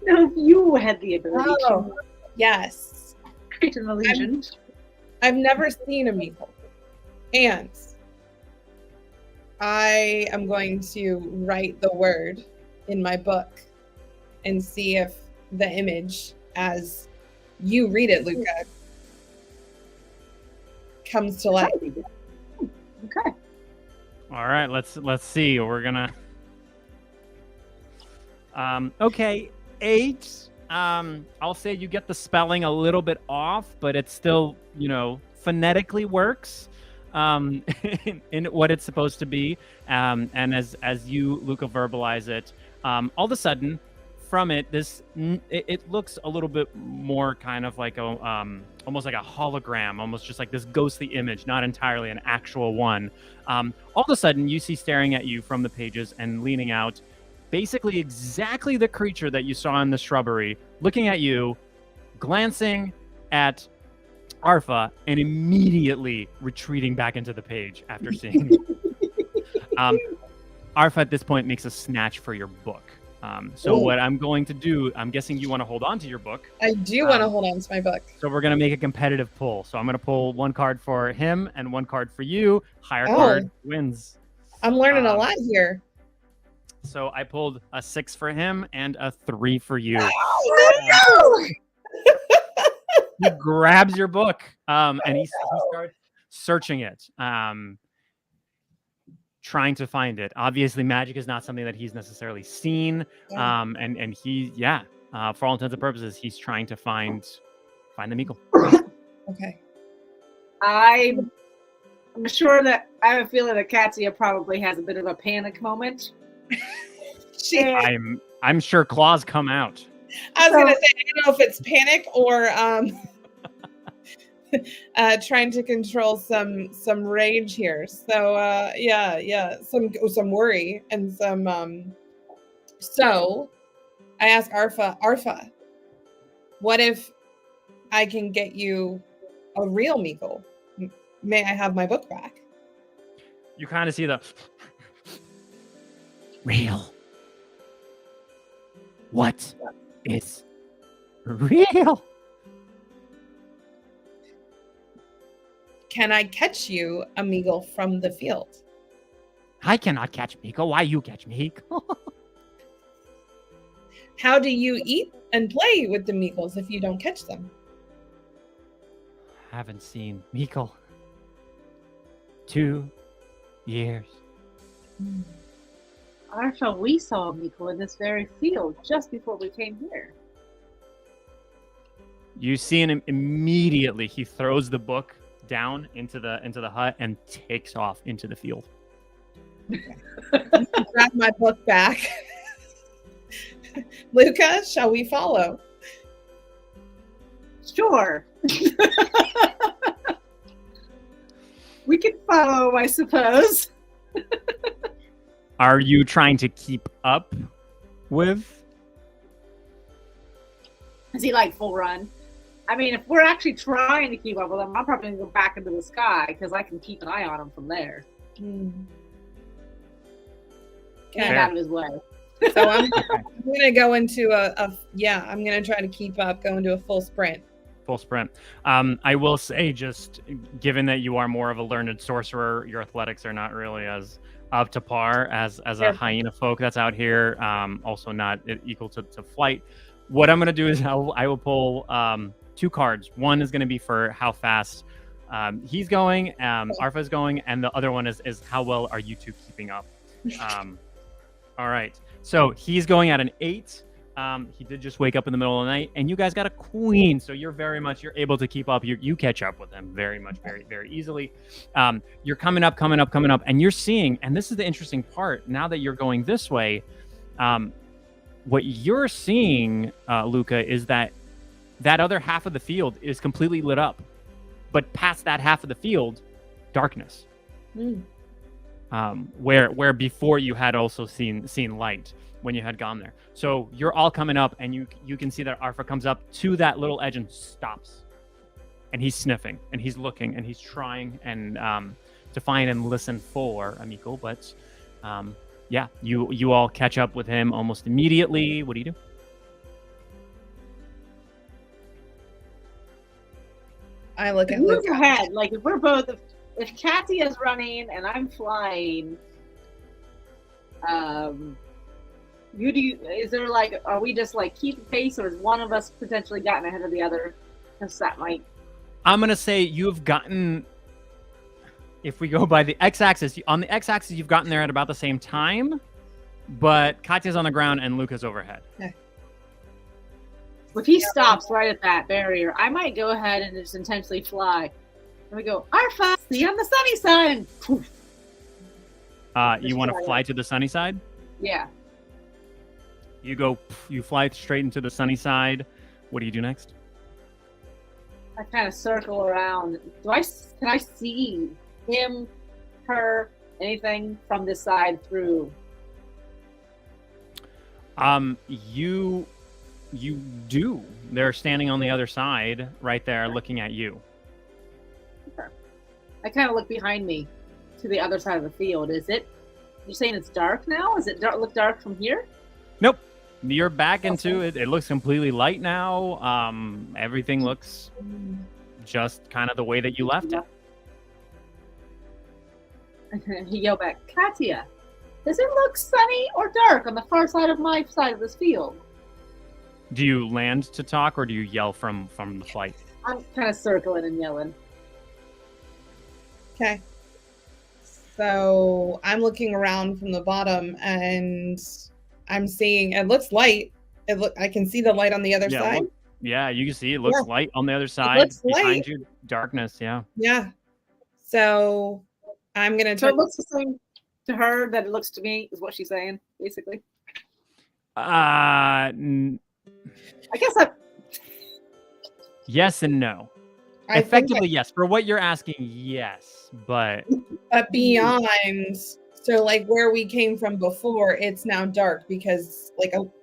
No, if you had the ability to Yes. create an illusion. I've never seen a Meeple. And I am going to write the word in my book and see if the image, as you read it, Luca, comes to life. Okay. All right, let's see. We're gonna. Okay, 8. I'll say you get the spelling a little bit off, but it still, phonetically works. In what it's supposed to be, and as you, Luca, verbalize it, all of a sudden, from it, it looks a little bit more kind of like almost like a hologram, almost just like this ghostly image, not entirely an actual one. All of a sudden, you see staring at you from the pages and leaning out, basically exactly the creature that you saw in the shrubbery, looking at you, glancing at Arfa, and immediately retreating back into the page after seeing Arfa at this point makes a snatch for your book. So what I'm going to do, I'm guessing you want to hold on to your book. I do want to hold on to my book. So we're going to make a competitive pull. So I'm going to pull one card for him and one card for you. Higher card wins. I'm learning a lot here. So I pulled a 6 for him and a 3 for you. Oh, He grabs your book and he starts searching it, trying to find it. Obviously, magic is not something that he's necessarily seen, and he, for all intents and purposes, he's trying to find the Meeple. Okay. I'm sure that I have a feeling that Katya probably has a bit of a panic moment. I'm sure claws come out. I was gonna say, I don't know if it's panic or trying to control some rage here. So some worry and some. So I asked Arfa, what if I can get you a real Meeple? May I have my book back? You kind of see the real. What is real? Can I catch you a Meeple from the field? I cannot catch Meeple. Why you catch Meeple? How do you eat and play with the Meeples if you don't catch them? Haven't seen Meeple. 2 years. Arfa, we saw a Meeple in this very field just before we came here. You see him immediately. He throws the book down into the hut and takes off into the field. Grab my book back. Luca, shall we follow? Sure. We can follow, I suppose. Are you trying to keep up with? Is he like full run? I mean, if we're actually trying to keep up with him, I'm probably going to go back into the sky because I can keep an eye on him from there. Get out of his way. So I'm going to go into I'm going to try to keep up, go into a full sprint. full sprint. I will say, just given that you are more of a learned sorcerer, your athletics are not really as up to par as a hyena folk that's out here. Also not equal to flight. What I'm gonna do is I will pull 2 cards. One is gonna be for how fast he's going, Arfa's going, and the other one is how well are you two keeping up. All right, so he's going at an 8. He did just wake up in the middle of the night, and you guys got a queen, so you're able to keep up. You catch up with him very much, very easily. You're coming up, and you're seeing, and this is the interesting part. Now that you're going this way, what you're seeing, Luca, is that other half of the field is completely lit up, but past that half of the field, darkness. Where before you had also seen light when you had gone there. So you're all coming up, and you can see that Arfa comes up to that little edge and stops, and he's sniffing and he's looking and he's trying and to find and listen for Amico, but yeah, you all catch up with him almost immediately. What do you do? I look at Move ahead. Like if we're both, if Katia is running and I'm flying, is there like, are we just like keeping pace, or is one of us potentially gotten ahead of the other? Because that might. I'm gonna say you've gotten. If we go by the x-axis, on the x-axis you've gotten there at about the same time, but Katya's on the ground and Luca's overhead. Okay. If he stops right at that barrier, I might go ahead and just intentionally fly. And we go, Arfa, see you on the sunny side. You want to fly to the sunny side? Yeah. You fly straight into the sunny side. What do you do next? I kind of circle around. Can I see him, her, anything from this side through? You do. They're standing on the other side, right there, looking at you. Okay. I kind of look behind me to the other side of the field. You're saying it's dark now? Is it look dark from here? Nope. You're back into it. It looks completely light now. Everything looks just kind of the way that you left it. He yelled back, Katia, does it look sunny or dark on the far side of my side of this field? Do you land to talk, or do you yell from the flight? I'm kind of circling and yelling. Okay. So I'm looking around from the bottom, and I'm seeing it looks light. I can see the light on the other side. Yeah, you can see it looks light on the other side. Behind you, darkness. Yeah. Yeah. So I'm gonna. So it looks the same to her that it looks to me, is what she's saying, basically. I guess yes and no. Effectively, yes. For what you're asking, yes, but beyond. So, like where we came from before, it's now dark because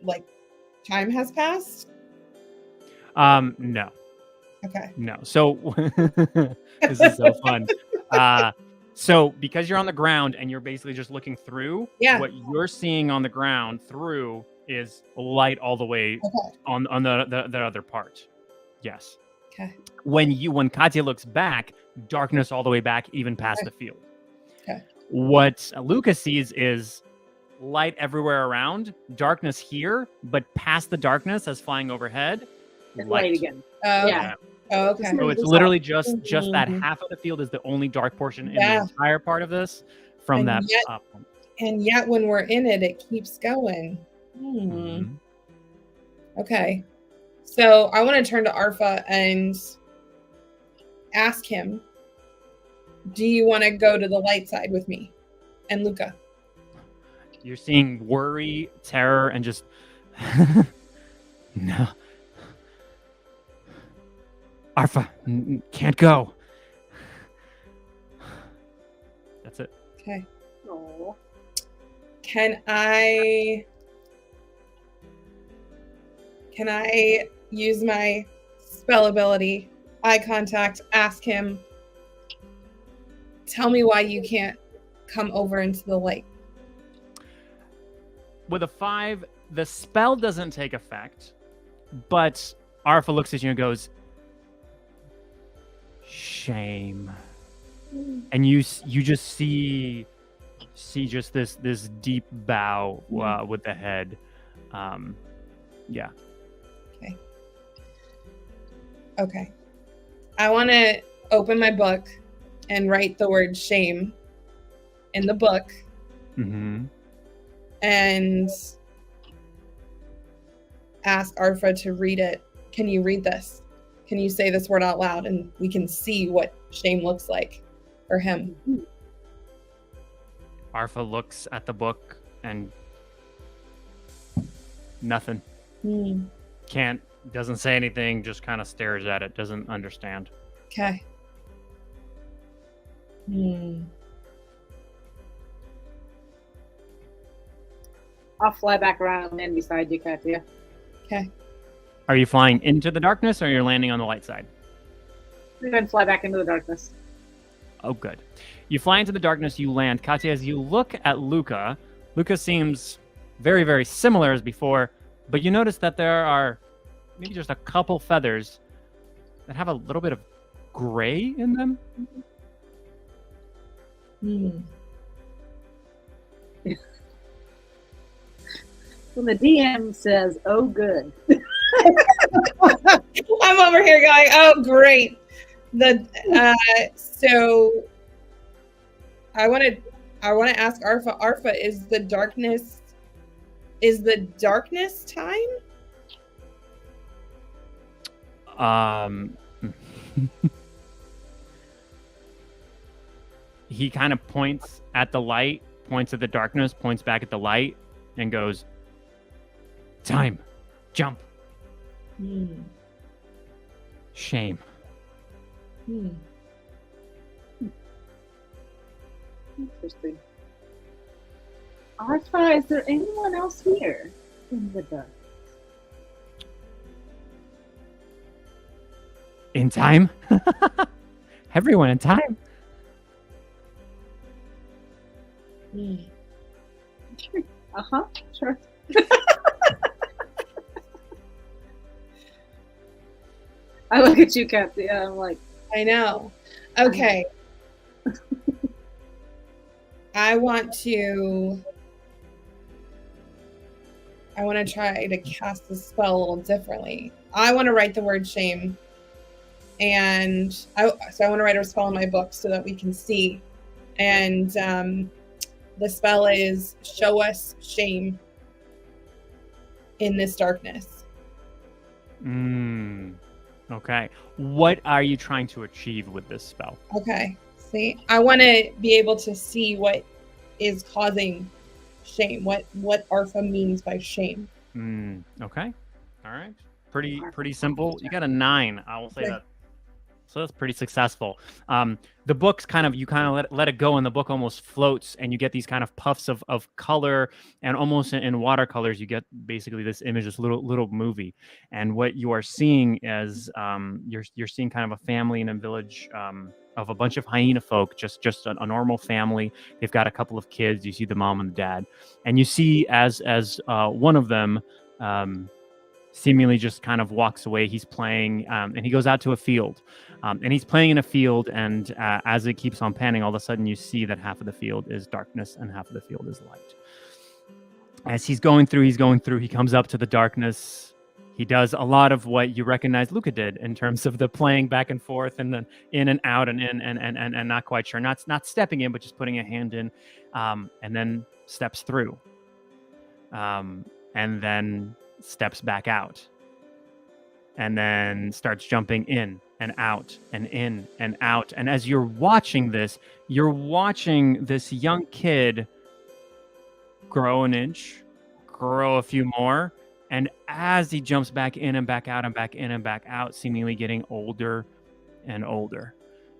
like time has passed. No. Okay. No. So this is so fun. So because you're on the ground and you're basically just looking through, what you're seeing on the ground through is light all the way on the other part. Yes. Okay. When Katya looks back, darkness all the way back, even past the field. Okay. What Luca sees is light everywhere around, darkness here, but past the darkness as flying overhead, light again. Yeah. Oh, okay. So it's literally just that half of the field is the only dark portion in the entire part of this from that up. And yet when we're in it, it keeps going. Okay. So I want to turn to Arfa and ask him, do you want to go to the light side with me and Luca? You're seeing worry, terror, and just no. Arfa, can't go. That's it. Okay. Aww. Can I use my spell ability, eye contact, ask him, tell me why you can't come over into the light? With a 5, the spell doesn't take effect, but Arfa looks at you and goes, shame. And you just see just this deep bow with the head. Yeah. Okay. I want to open my book and write the word shame in the book. Mm-hmm. And ask Arfa to read it. Can you read this? Can you say this word out loud and we can see what shame looks like for him? Arfa looks at the book and nothing. Doesn't say anything, just kind of stares at it, doesn't understand. Okay. I'll fly back around and beside you, Katya. Okay. Are you flying into the darkness or you're landing on the light side? We're going to fly back into the darkness. Oh, good. You fly into the darkness, you land. Katya, as you look at Luca seems very, very similar as before, but you notice that there are maybe just a couple feathers that have a little bit of gray in them. When the DM says, "Oh, good," I'm over here going, "Oh, great!" So I want to ask Arfa. Arfa, is the darkness time? He kind of points at the light, points at the darkness, points back at the light, and goes, "Time, jump." Shame. Interesting. Arfa, is there anyone else here in the dark? In time? Everyone in time. Sure. I look at you, Kathy. I'm like, I know. Okay. I want to try to cast the spell a little differently. I want to write the word shame. And I want to write a spell in my book so that we can see. And the spell is show us shame in this darkness. Okay. What are you trying to achieve with this spell? Okay. See, I want to be able to see what is causing shame. What Arfa means by shame. Okay. All right. Pretty simple. You got a 9. I will say that. So that's pretty successful. The book's you let it go, and the book almost floats, and you get these kind of puffs of color, and almost in watercolors, you get basically this image, this little movie. And what you are seeing is you're seeing kind of a family in a village of a bunch of hyena folk, just a normal family. They've got a couple of kids. You see the mom and the dad, and you see as one of them seemingly just kind of walks away. He's playing, and he goes out to a field. And he's playing in a field, and as it keeps on panning, all of a sudden you see that half of the field is darkness and half of the field is light. As he's going through, he comes up to the darkness. He does a lot of what you recognize Luca did in terms of the playing back and forth and then in and out and in and not quite sure. Not stepping in, but just putting a hand in, and then steps through. And then steps back out. And then starts jumping in and out and in and out. And as you're watching this young kid grow an inch, grow a few more. And as he jumps back in and back out and back in and back out, seemingly getting older and older.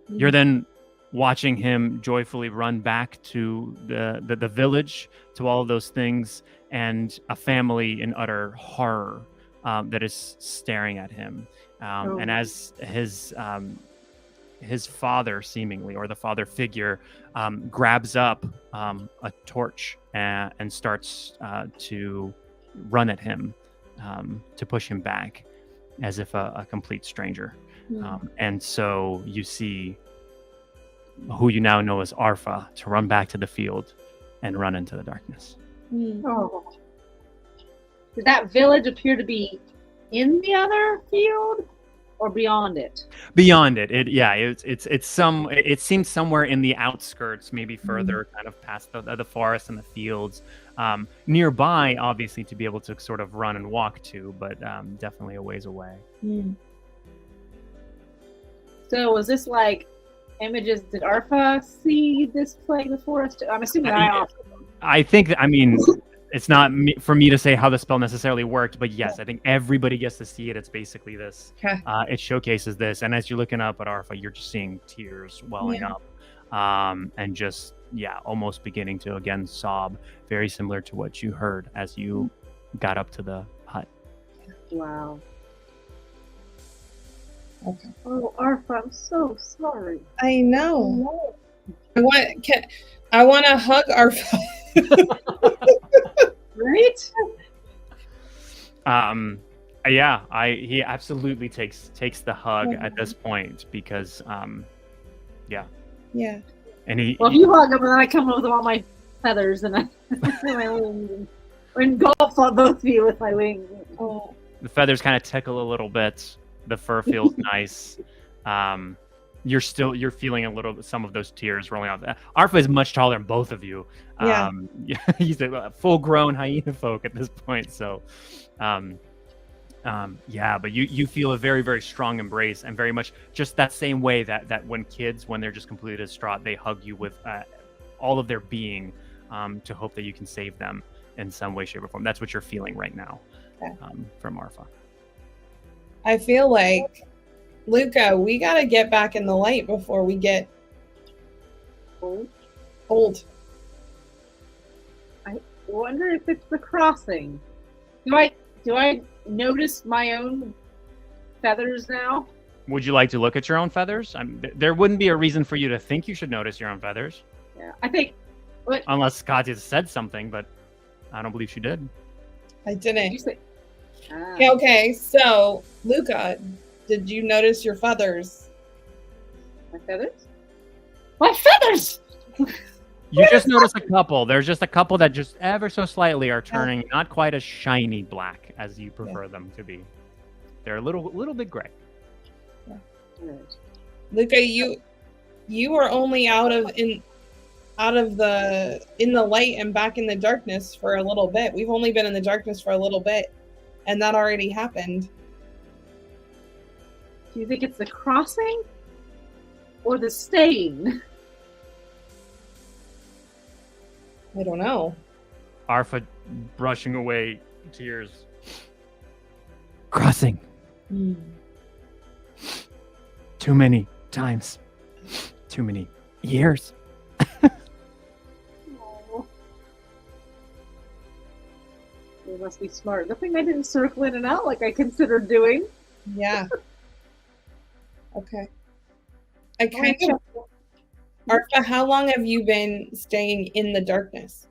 You're then watching him joyfully run back to the village, to all of those things, and a family in utter horror that is staring at him. And as his father, seemingly, or the father figure, grabs up a torch and starts to run at him, to push him back, as if a complete stranger. And so you see who you now know as Arfa to run back to the field and run into the darkness. Oh. Did that village appear to be in the other field or beyond it? Beyond it, it seems somewhere in the outskirts, maybe further, kind of past the forest and the fields. Nearby, obviously, to be able to sort of run and walk to, but definitely a ways away. So was this like images? Did Arfa see this plague the forest? I'm assuming I think that, I mean, it's not for me to say how the spell necessarily worked, but yes, I think everybody gets to see it. It's basically this. Okay. It showcases this, and as you're looking up at Arfa, you're just seeing tears welling up, and just almost beginning to again sob, very similar to what you heard as you got up to the hut. Wow. Okay. Oh, Arfa, I'm so sorry. I know. I want to hug Arfa. Right? He absolutely takes the hug at this point because Yeah. And he Well, if you hug him, and then I come over with all my feathers and my wings and engulf on both of you with my wings. Oh. the feathers kind of tickle a little bit. The fur feels nice. You're feeling some of those tears rolling off. Arfa is much taller than both of you. He's a full-grown hyena folk at this point. So, but you feel a very, very strong embrace, and very much just that same way that when kids, when they're just completely distraught, they hug you with all of their being to hope that you can save them in some way, shape, or form. That's what you're feeling right now from Arfa. I feel like, Luca, we gotta get back in the light before we get old. I wonder if it's the crossing. Do I notice my own feathers now? Would you like to look at your own feathers? There wouldn't be a reason for you to think you should notice your own feathers. Yeah, I think. Unless Katya said something, but I don't believe she did. I didn't. Did you say? Okay, so Luca, did you notice your feathers? My feathers? My feathers! You just notice a couple. There's just a couple that just ever so slightly are turning not quite as shiny black as you prefer them to be. They're a little bit gray. Luca, you were only out of the light and back in the darkness for a little bit. We've only been in the darkness for a little bit, and that already happened. Do you think it's the crossing or the stain? I don't know. Arfa brushing away tears. Crossing. Too many times. Too many years. Oh. They must be smart. Good thing I didn't circle in and out like I considered doing. Yeah. Okay. Arfa, how long have you been staying in the darkness?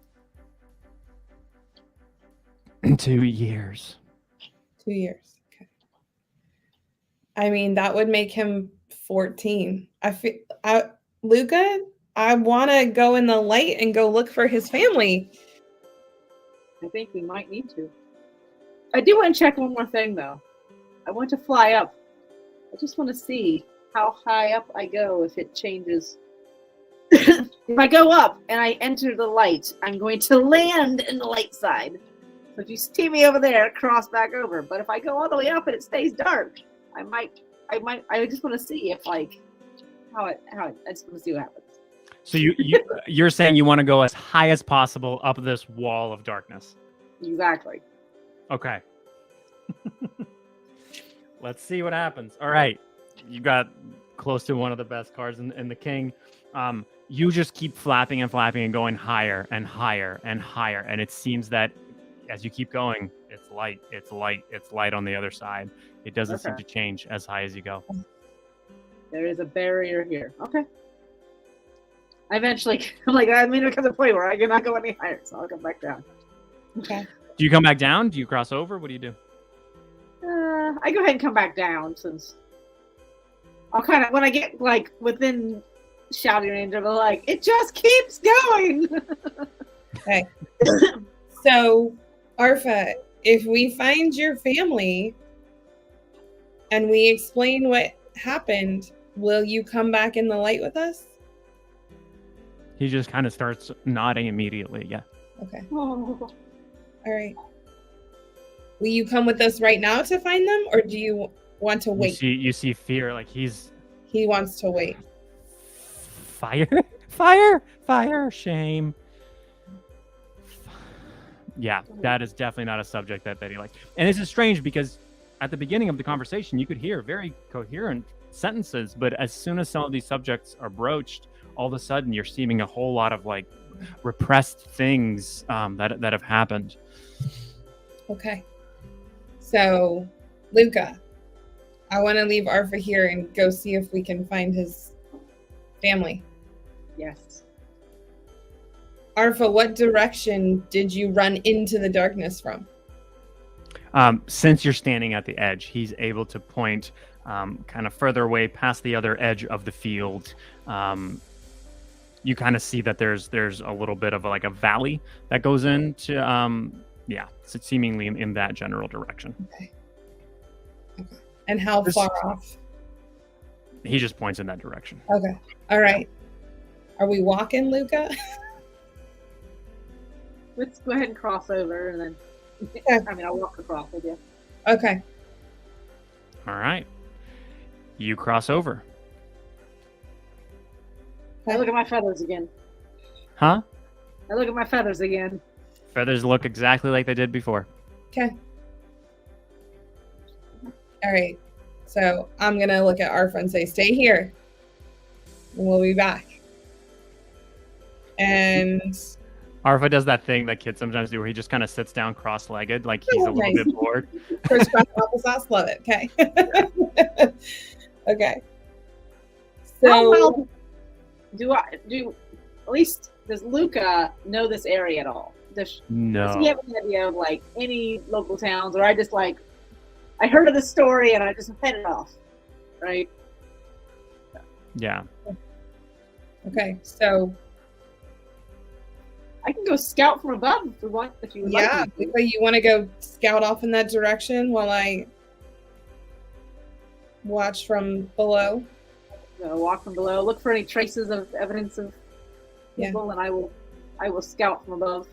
2 years. 2 years. Okay. I mean, that would make him 14. Luca, I want to go in the light and go look for his family. I think we might need to. I do want to check one more thing, though. I want to fly up. I just want to see how high up I go if it changes. If I go up and I enter the light, I'm going to land in the light side. So if you see me over there, cross back over. But if I go all the way up and it stays dark, I just want to see if I just want to see what happens. So you're saying you want to go as high as possible up this wall of darkness. Exactly. Okay. Let's see what happens. All right. You got close to one of the best cards in the king. You just keep flapping and flapping and going higher and higher and higher. And it seems that as you keep going, it's light on the other side. It doesn't seem to change as high as you go. There is a barrier here. Okay. I'm there comes a point where I cannot go any higher, so I'll come back down. Okay. Do you come back down? Do you cross over? What do you do? I go ahead and come back down since I'll kind of, when I get like within shouting range, I'm like, it just keeps going. Okay. So, Arfa, if we find your family and we explain what happened, will you come back in the light with us? He just kind of starts nodding immediately. Yeah. Okay. Oh. All right. Will you come with us right now to find them, or do you want to wait? You see fear, like he's He wants to wait. fire, fire, shame. Yeah, that is definitely not a subject that he likes. And this is strange because at the beginning of the conversation, you could hear very coherent sentences, but as soon as some of these subjects are broached, all of a sudden you're seeing a whole lot of like repressed things that have happened. Okay. So, Luca, I want to leave Arfa here and go see if we can find his family. Yes. Arfa, what direction did you run into the darkness from? Since you're standing at the edge, he's able to point kind of further away past the other edge of the field. You kind of see that there's a little bit of like a valley that goes into so seemingly in that general direction. Okay. And how far off? He just points in that direction. Okay. All right. Are we walking, Luca? Let's go ahead and cross over, and then Okay. I mean, I'll walk across with you. Okay. All right. You cross over. I look at my feathers again. Huh? I look at my feathers again. Feathers look exactly like they did before. Okay. All right. So I'm going to look at Arfa and say, stay here. And we'll be back. And Arfa does that thing that kids sometimes do where he just kind of sits down cross-legged, like he's a little Nice. bit bored. crisscross applesauce, love it. Okay. Okay. So, How well do at least does Luca know this area at all? Does No. he have any idea of like any local towns, or I just like I heard of the story and I just headed off, right? Yeah. okay. So, I can go scout from above if you want. If you would yeah, like me to. Luca, you want to go scout off in that direction while I watch from below? Walk from below, look for any traces of evidence of Yeah. people, and I will scout from above.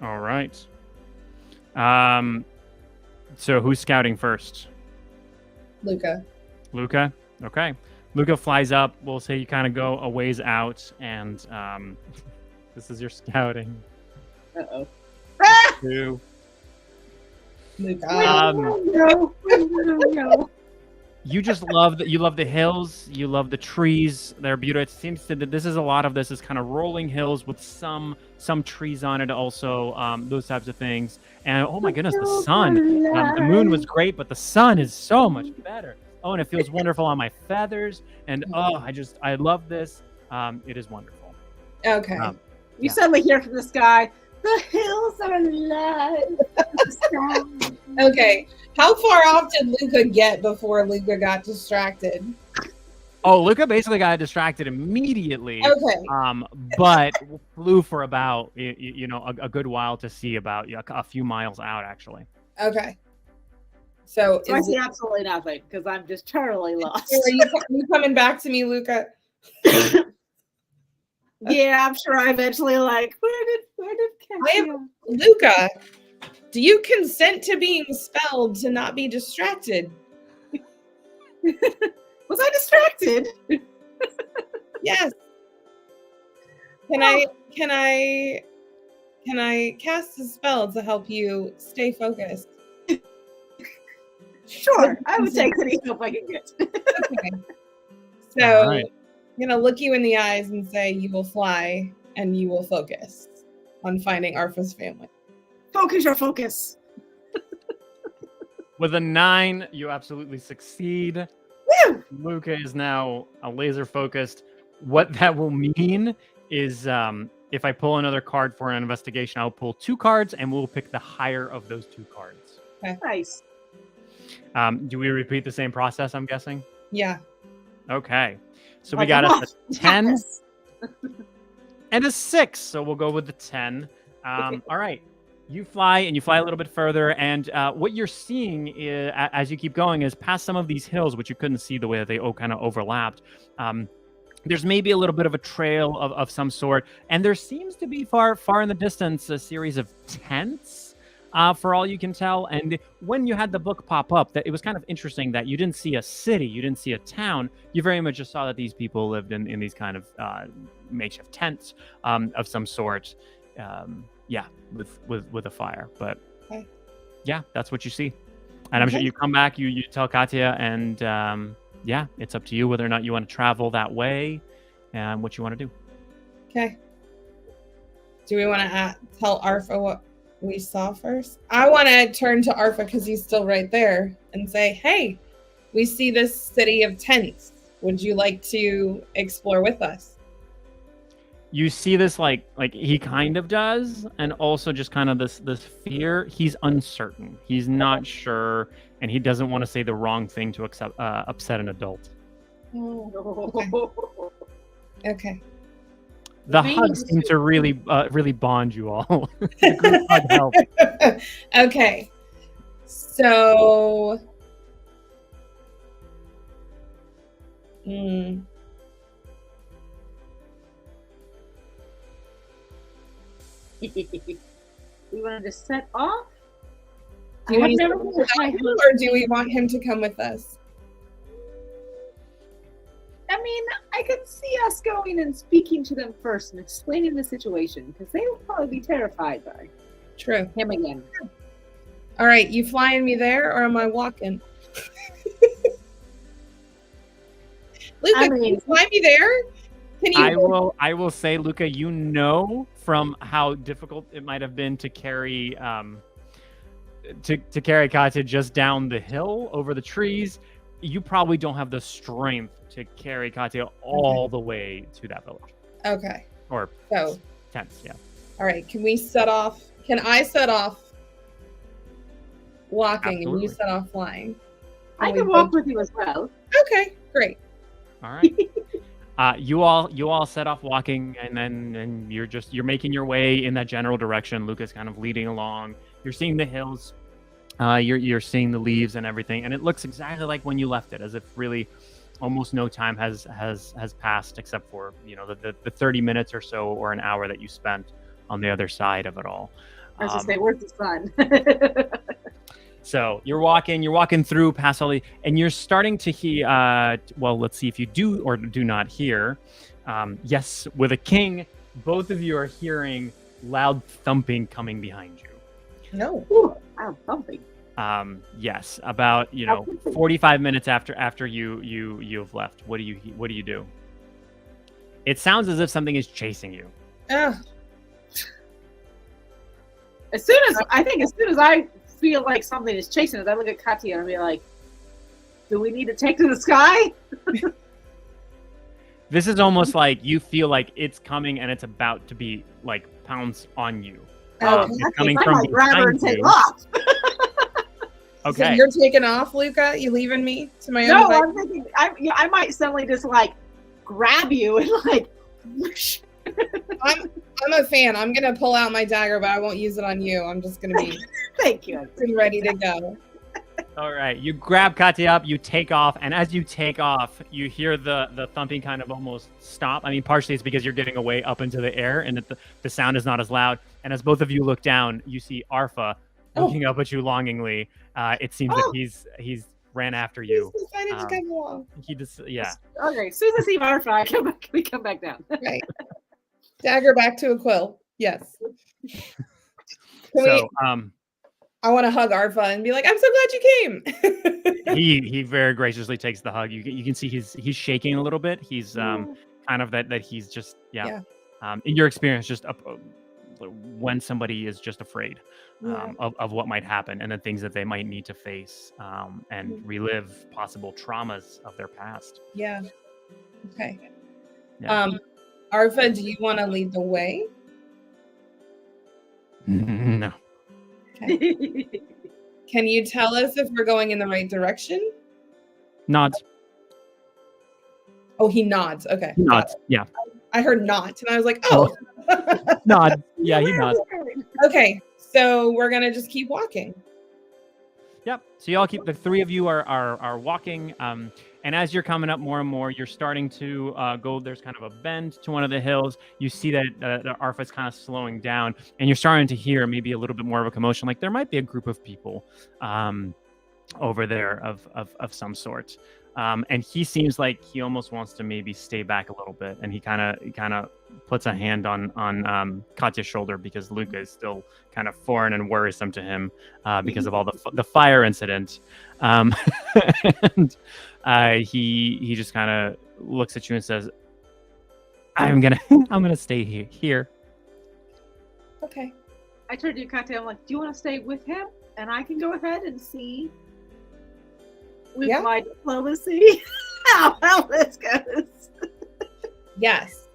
All right. So who's scouting first? Luca. Luca? Okay. Luca flies up. We'll say you kind of go a ways out, and this is your scouting. Uh-oh. Two. Luca. No. You just love that. You love the hills. You love the trees. They're beautiful. It seems that this is a lot of this is kind of rolling hills with some trees on it also. Those types of things. And oh my goodness, the sun. The moon was great, but the sun is so much better. Oh, and it feels wonderful on my feathers. And I love this. It is wonderful. Okay. You suddenly hear from the sky, the hills are alive. Okay. How far off did Luca get before Luca got distracted? Oh, Luca basically got distracted immediately. Okay. But flew for about a good while to see about a few miles out actually. Okay. So, So I see absolutely nothing because I'm just totally lost. are you coming back to me, Luca? Yeah, I'm sure I eventually like, where did Cassia? Luca, do you consent to being spelled to not be distracted? Was I distracted? Yes. Can I cast a spell to help you stay focused? Sure, I would take any help I can get. Okay. So All right. I'm gonna look you in the eyes and say you will fly and you will focus on finding Arfa's family. Focus your focus. With a 9, you absolutely succeed. Woo! Luca is now a laser focused. What that will mean is if I pull another card for an investigation, I'll pull 2 cards and we'll pick the higher of those 2 cards. Nice. Do we repeat the same process, I'm guessing? Yeah. Okay. So we Like, got come us on, a 10 yes. and a 6. So we'll go with the 10. All right. You fly and you fly a little bit further. And what you're seeing is, as you keep going is past some of these hills, which you couldn't see the way that they all kind of overlapped. There's maybe a little bit of a trail of some sort. And there seems to be far in the distance a series of tents. For all you can tell. And when you had the book pop up, that it was kind of interesting that you didn't see a city, you didn't see a town. You very much just saw that these people lived in these kind of makeshift tents of some sort. Yeah, with a fire. But Okay. yeah, that's what you see. And I'm sure Okay. you come back, you tell Katya, and yeah, it's up to you whether or not you want to travel that way and what you want to do. Okay. Do we want to tell Arfa what we saw first? I want to turn to Arfa because he's still right there and say, hey, we see this city of tents. Would you like to explore with us? You see this like he kind of does, and also just kind of this fear. He's uncertain. He's not sure, and he doesn't want to say the wrong thing to upset an adult. Oh, okay. The Maybe hugs we seem should- to really bond you all. The group hug helps. Okay. So. We wanted to set off. Do you I have want never to been go without to him, or do we want him to come with us? I mean, I could see us going and speaking to them first and explaining the situation because they would probably be terrified by True. him again. All right, you flying me there, or am I walking? Luca, I can you mean- fly me there? Can you? I will say, Luca, you know from how difficult it might have been to carry to carry Katya just down the hill over the trees. You probably don't have the strength to carry Katya all the way to that village Okay. or So, tents. Yeah, all right. Can we set off? Can I set off walking and Absolutely. you set off flying? I And we can walk both- with you as well. Okay, great. all right. You all set off walking, and then you're making your way in that general direction. Luca's kind of leading along. You're seeing the hills. You're seeing the leaves and everything, and it looks exactly like when you left it, as if really almost no time has passed except for the 30 minutes or so or an hour that you spent on the other side of it all. I was just say, where's the sun? So you're walking through past all the, and you're starting to hear. Well, let's see if you do or do not hear. Yes, with a king, both of you are hearing loud thumping coming behind you. No. Ooh, I'm bumping. Yes, about 45 minutes after you've left. What do you do? It sounds as if something is chasing you. Oh, As soon as I feel like something is chasing us, I look at Katya and be like, "Do we need to take to the sky?" This is almost like you feel like it's coming and it's about to be like pounce on you. Oh, It's Katya, coming I from might grab her and behind take you. off. So Okay. you're taking off, Luca? You leaving me to my own No, device? I'm thinking I might suddenly just like grab you and like. whoosh. I'm a fan. I'm gonna pull out my dagger, but I won't use it on you. I'm just gonna be Thank you. ready to go. All right. You grab Katya up, you take off, and as you take off, you hear the thumping kind of almost stop. I mean, partially it's because you're getting away up into the air and the sound is not as loud. And as both of you look down, you see Arfa looking up at you longingly. It seems that he's ran after you. He's decided to come along. He just yeah. Okay, as soon as I see Marfa, we come back down. Right. Dagger back to a quill. Yes. So I want to hug Arfa and be like, I'm so glad you came. he very graciously takes the hug. You can see he's shaking a little bit. He's kind of that he's just Yeah. In your experience, just when somebody is just afraid Yeah. of what might happen and the things that they might need to face and Mhm. relive possible traumas of their past. Yeah. Okay. Yeah. Arfa, do you want to lead the way? No. Can you tell us if we're going in the right direction? Nods. Oh, he nods. Okay. He Got nods. it. Yeah. I heard not, and I was like, oh. Nod. Yeah, he nods. Okay. So we're gonna just keep walking. Yep. So y'all keep, the three of you are walking. And as you're coming up more and more, you're starting to go. There's kind of a bend to one of the hills. You see that Arfa's kind of slowing down, and you're starting to hear maybe a little bit more of a commotion. Like there might be a group of people over there of some sort. And he seems like he almost wants to maybe stay back a little bit, and he kind of puts a hand on Katya's shoulder because Luca is still kind of foreign and worrisome to him because of all the fire incident. And he just kind of looks at you and says, I'm gonna stay here. Okay. I turned to you, Katya. I'm like, do you want to stay with him? And I can go ahead and see with my diplomacy how well this goes. Yes.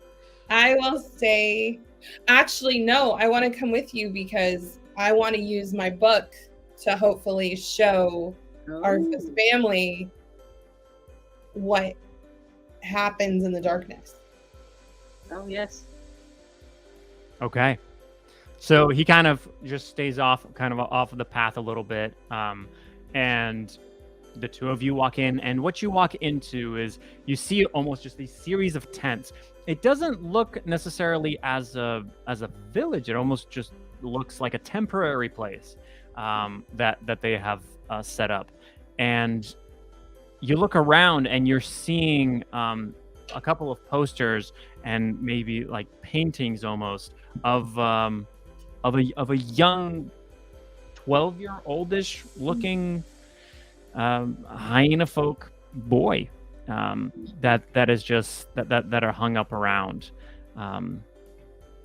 I will say, actually, no, I want to come with you because I want to use my book to hopefully show our family what happens in the darkness. Oh, yes. Okay. So he kind of just stays off of the path a little bit. And the two of you walk in, and what you walk into is you see almost just these series of tents. It doesn't look necessarily as a village. It almost just looks like a temporary place that they have set up. And you look around and you're seeing a couple of posters and maybe like paintings almost of a young 12-year-oldish looking hyena folk boy that is just that are hung up around.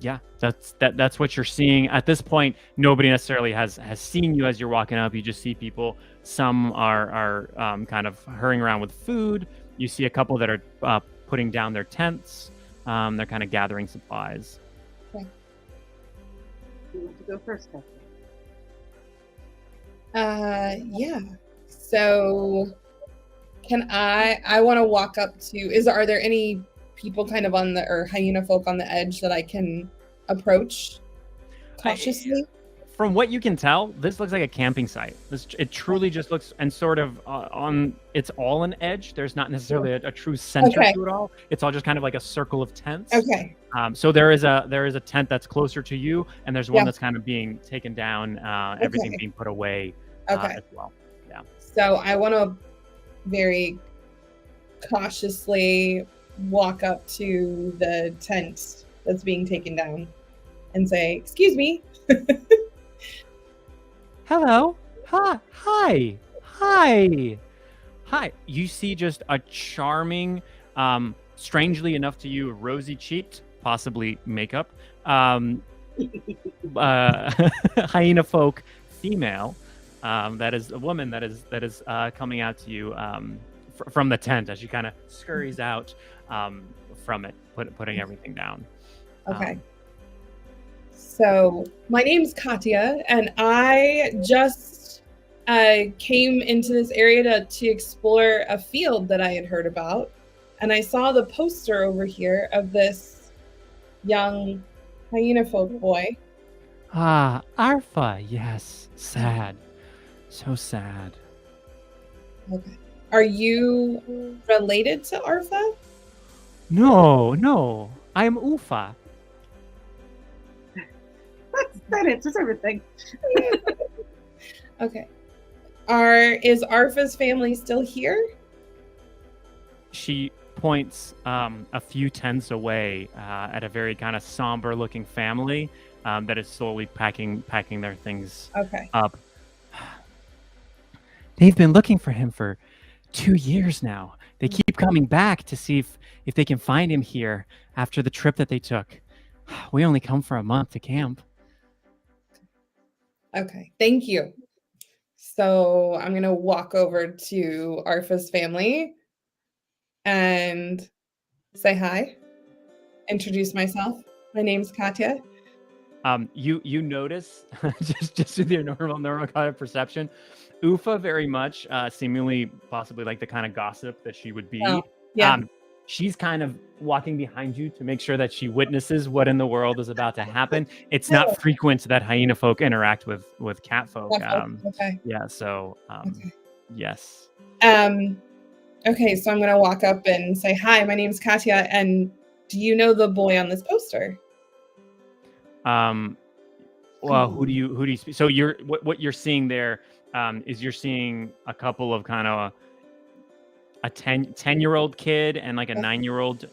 Yeah, that's what you're seeing at this point. Nobody necessarily has seen you as you're walking up. You just see people. Some are kind of hurrying around with food. You see a couple that are putting down their tents. They're kind of gathering supplies. Okay. You want to go first, Katya? Yeah. So can I want to walk up to, are there any people kind of or hyena folk on the edge that I can approach cautiously? From what you can tell, this looks like a camping site. It truly just looks, and sort of it's all an edge. There's not necessarily a true center to it all. It's all just kind of like a circle of tents. Okay. So there is a tent that's closer to you, and there's one that's kind of being taken down, everything being put away as well. Yeah. So I want to very cautiously walk up to the tent that's being taken down and say, "Excuse me." Hello. Hi. You see just a charming, strangely enough to you, rosy-cheeked, possibly makeup, hyena folk female. That is a woman that is coming out to you from the tent as she kind of scurries out from it, putting everything down. Okay. So my name's Katya, and I just came into this area to explore a field that I had heard about, and I saw the poster over here of this young hyena folk boy. Ah, Arfa, yes. Sad. So sad. Okay. Are you related to Arfa? No. I am Ufa. That answers everything. Okay. Is Arfa's family still here? She points a few tents away at a very kind of somber looking family that is slowly packing their things up. They've been looking for him for 2 years now. They keep coming back to see if they can find him here after the trip that they took. We only come for a month to camp. Okay, thank you. So I'm going to walk over to Arfa's family and say hi, introduce myself. My name's Katya. You notice, just with your normal kind of perception, Ufa very much, seemingly possibly like the kind of gossip that she would be. Oh, yeah. she's kind of walking behind you to make sure that she witnesses what in the world is about to happen. It's not frequent that hyena folk interact with cat folk. Okay. Yeah, so Okay. yes. Okay, so I'm gonna walk up and say, "Hi, my name's Katya, and do you know the boy on this poster?" Well, who do you speak? So you're what you're seeing there is you're seeing a couple of kind of a 10-year-old kid and like a 9-year-old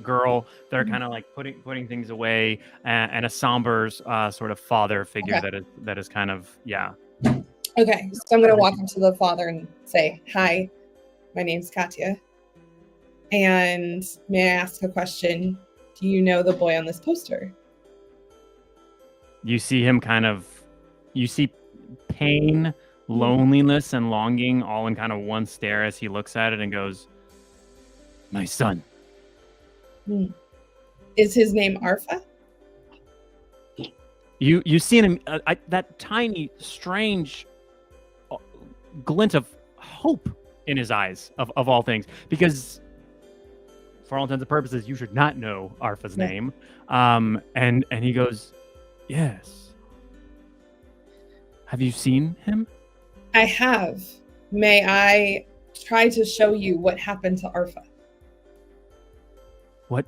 girl that are kind of like putting things away, and a somber sort of father figure that is kind of Okay, so I'm gonna walk up to the father and say, "Hi, my name's Katya, and may I ask a question? Do you know the boy on this poster?" You see him you see pain, loneliness, and longing all in kind of one stare as he looks at it and goes, "My son." Is his name Arfa? You see him that tiny, strange glint of hope in his eyes of all things, because for all intents and purposes you should not know Arfa's name, and he goes, "Yes. Have you seen him?" I have. May I try to show you what happened to Arfa? What?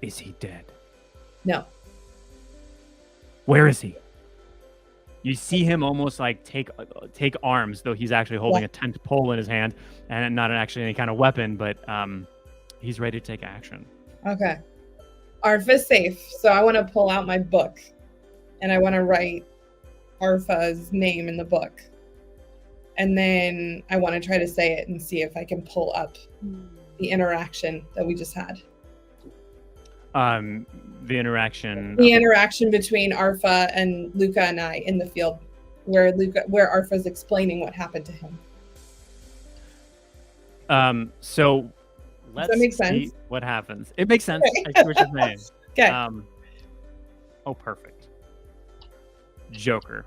Is he dead? No. Where is he? You see him almost like take arms, though he's actually holding a tent pole in his hand and not actually any kind of weapon, but he's ready to take action. Okay. Arfa's safe, so I want to pull out my book and I want to write Arfa's name in the book. And then I want to try to say it and see if I can pull up the interaction that we just had. The interaction between Arfa and Luca and I in the field, where Arfa's explaining what happened to him. So let's Does that make see sense? what happens. It makes sense. I see what you're saying. Okay. Oh, perfect. Joker.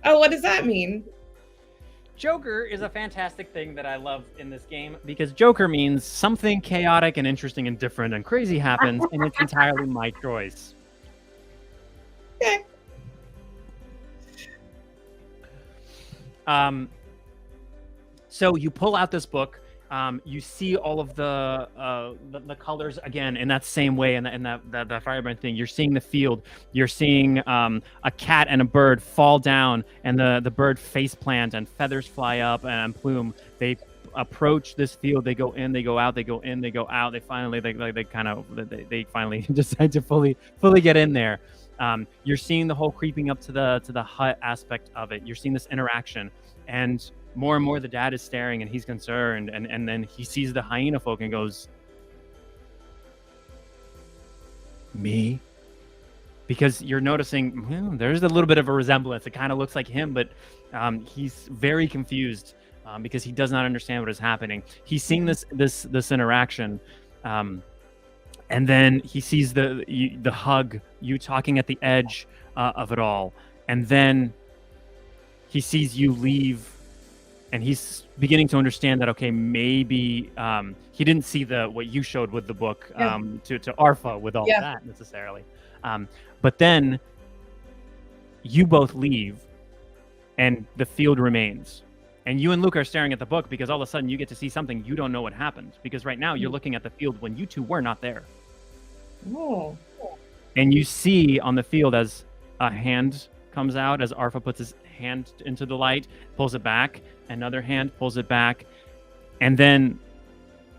Oh, what does that mean? Joker is a fantastic thing that I love in this game, because Joker means something chaotic and interesting and different and crazy happens, and it's entirely my choice. Okay. So you pull out this book. You see all of the colors again in that same way, in that firebrand thing. You're seeing the field. You're seeing a cat and a bird fall down, and the bird face plant, and feathers fly up and plume. They approach this field. They go in. They go out. They go in. They go out. They finally they finally decide to fully get in there. You're seeing the whole creeping up to the hut aspect of it. You're seeing this interaction, and more the dad is staring and he's concerned, and then he sees the hyena folk and goes, "Me?" Because you're noticing there's a little bit of a resemblance. It kind of looks like him, but he's very confused because he does not understand what is happening. He's seeing this interaction, and then he sees the hug, you talking at the edge of it all, and then he sees you leave. And he's beginning to understand that, okay, maybe he didn't see what you showed with the book to Arfa with all of that necessarily. But then you both leave and the field remains. And you and Luke are staring at the book because all of a sudden you get to see something you don't know what happened. Because right now you're looking at the field when you two were not there. Oh. And you see on the field as a hand comes out, as Arfa puts his hand into the light, pulls it back, another hand pulls it back, and then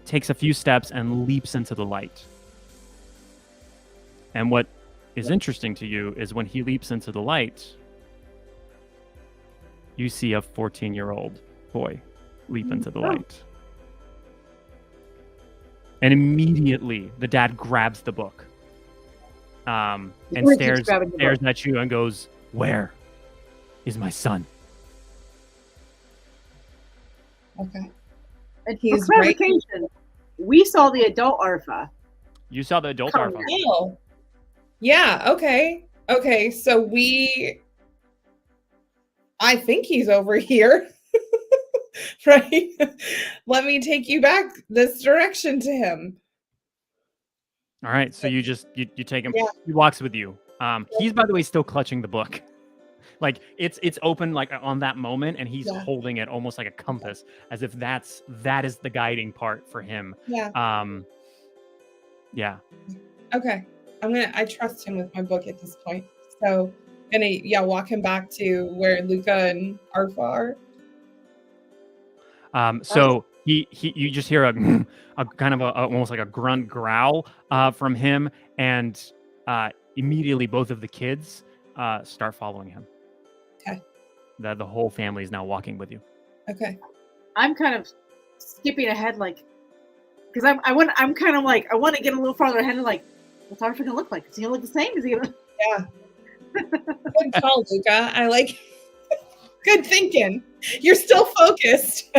takes a few steps and leaps into the light. And what is interesting to you is when he leaps into the light, you see a 14-year-old boy leap into the light. And immediately the dad grabs the book and stares at you and goes, "Where is my son?" Okay. And for clarification, we saw the adult Arfa. You saw the adult Arfa. Oh. Yeah, okay. Okay, so I think he's over here. Right? Let me take you back this direction to him. All right, so you take him. Yeah. He walks with you. He's, by the way, still clutching the book. Like it's open like on that moment, and he's Yeah. holding it almost like a compass, as if that is the guiding part for him. Yeah. Yeah. Okay. I trust him with my book at this point. So walk him back to where Luca and Arfa are. So you just hear a kind of almost like a grunt growl from him, and immediately both of the kids start following him. Okay. The whole family is now walking with you. Okay. I'm kind of skipping ahead, like, because I'm kind of like, I want to get a little farther ahead and like, what's Arfa gonna look like? Is he gonna look the same? Is he gonna? Yeah. Good call, Luca. I like. Good thinking. You're still focused.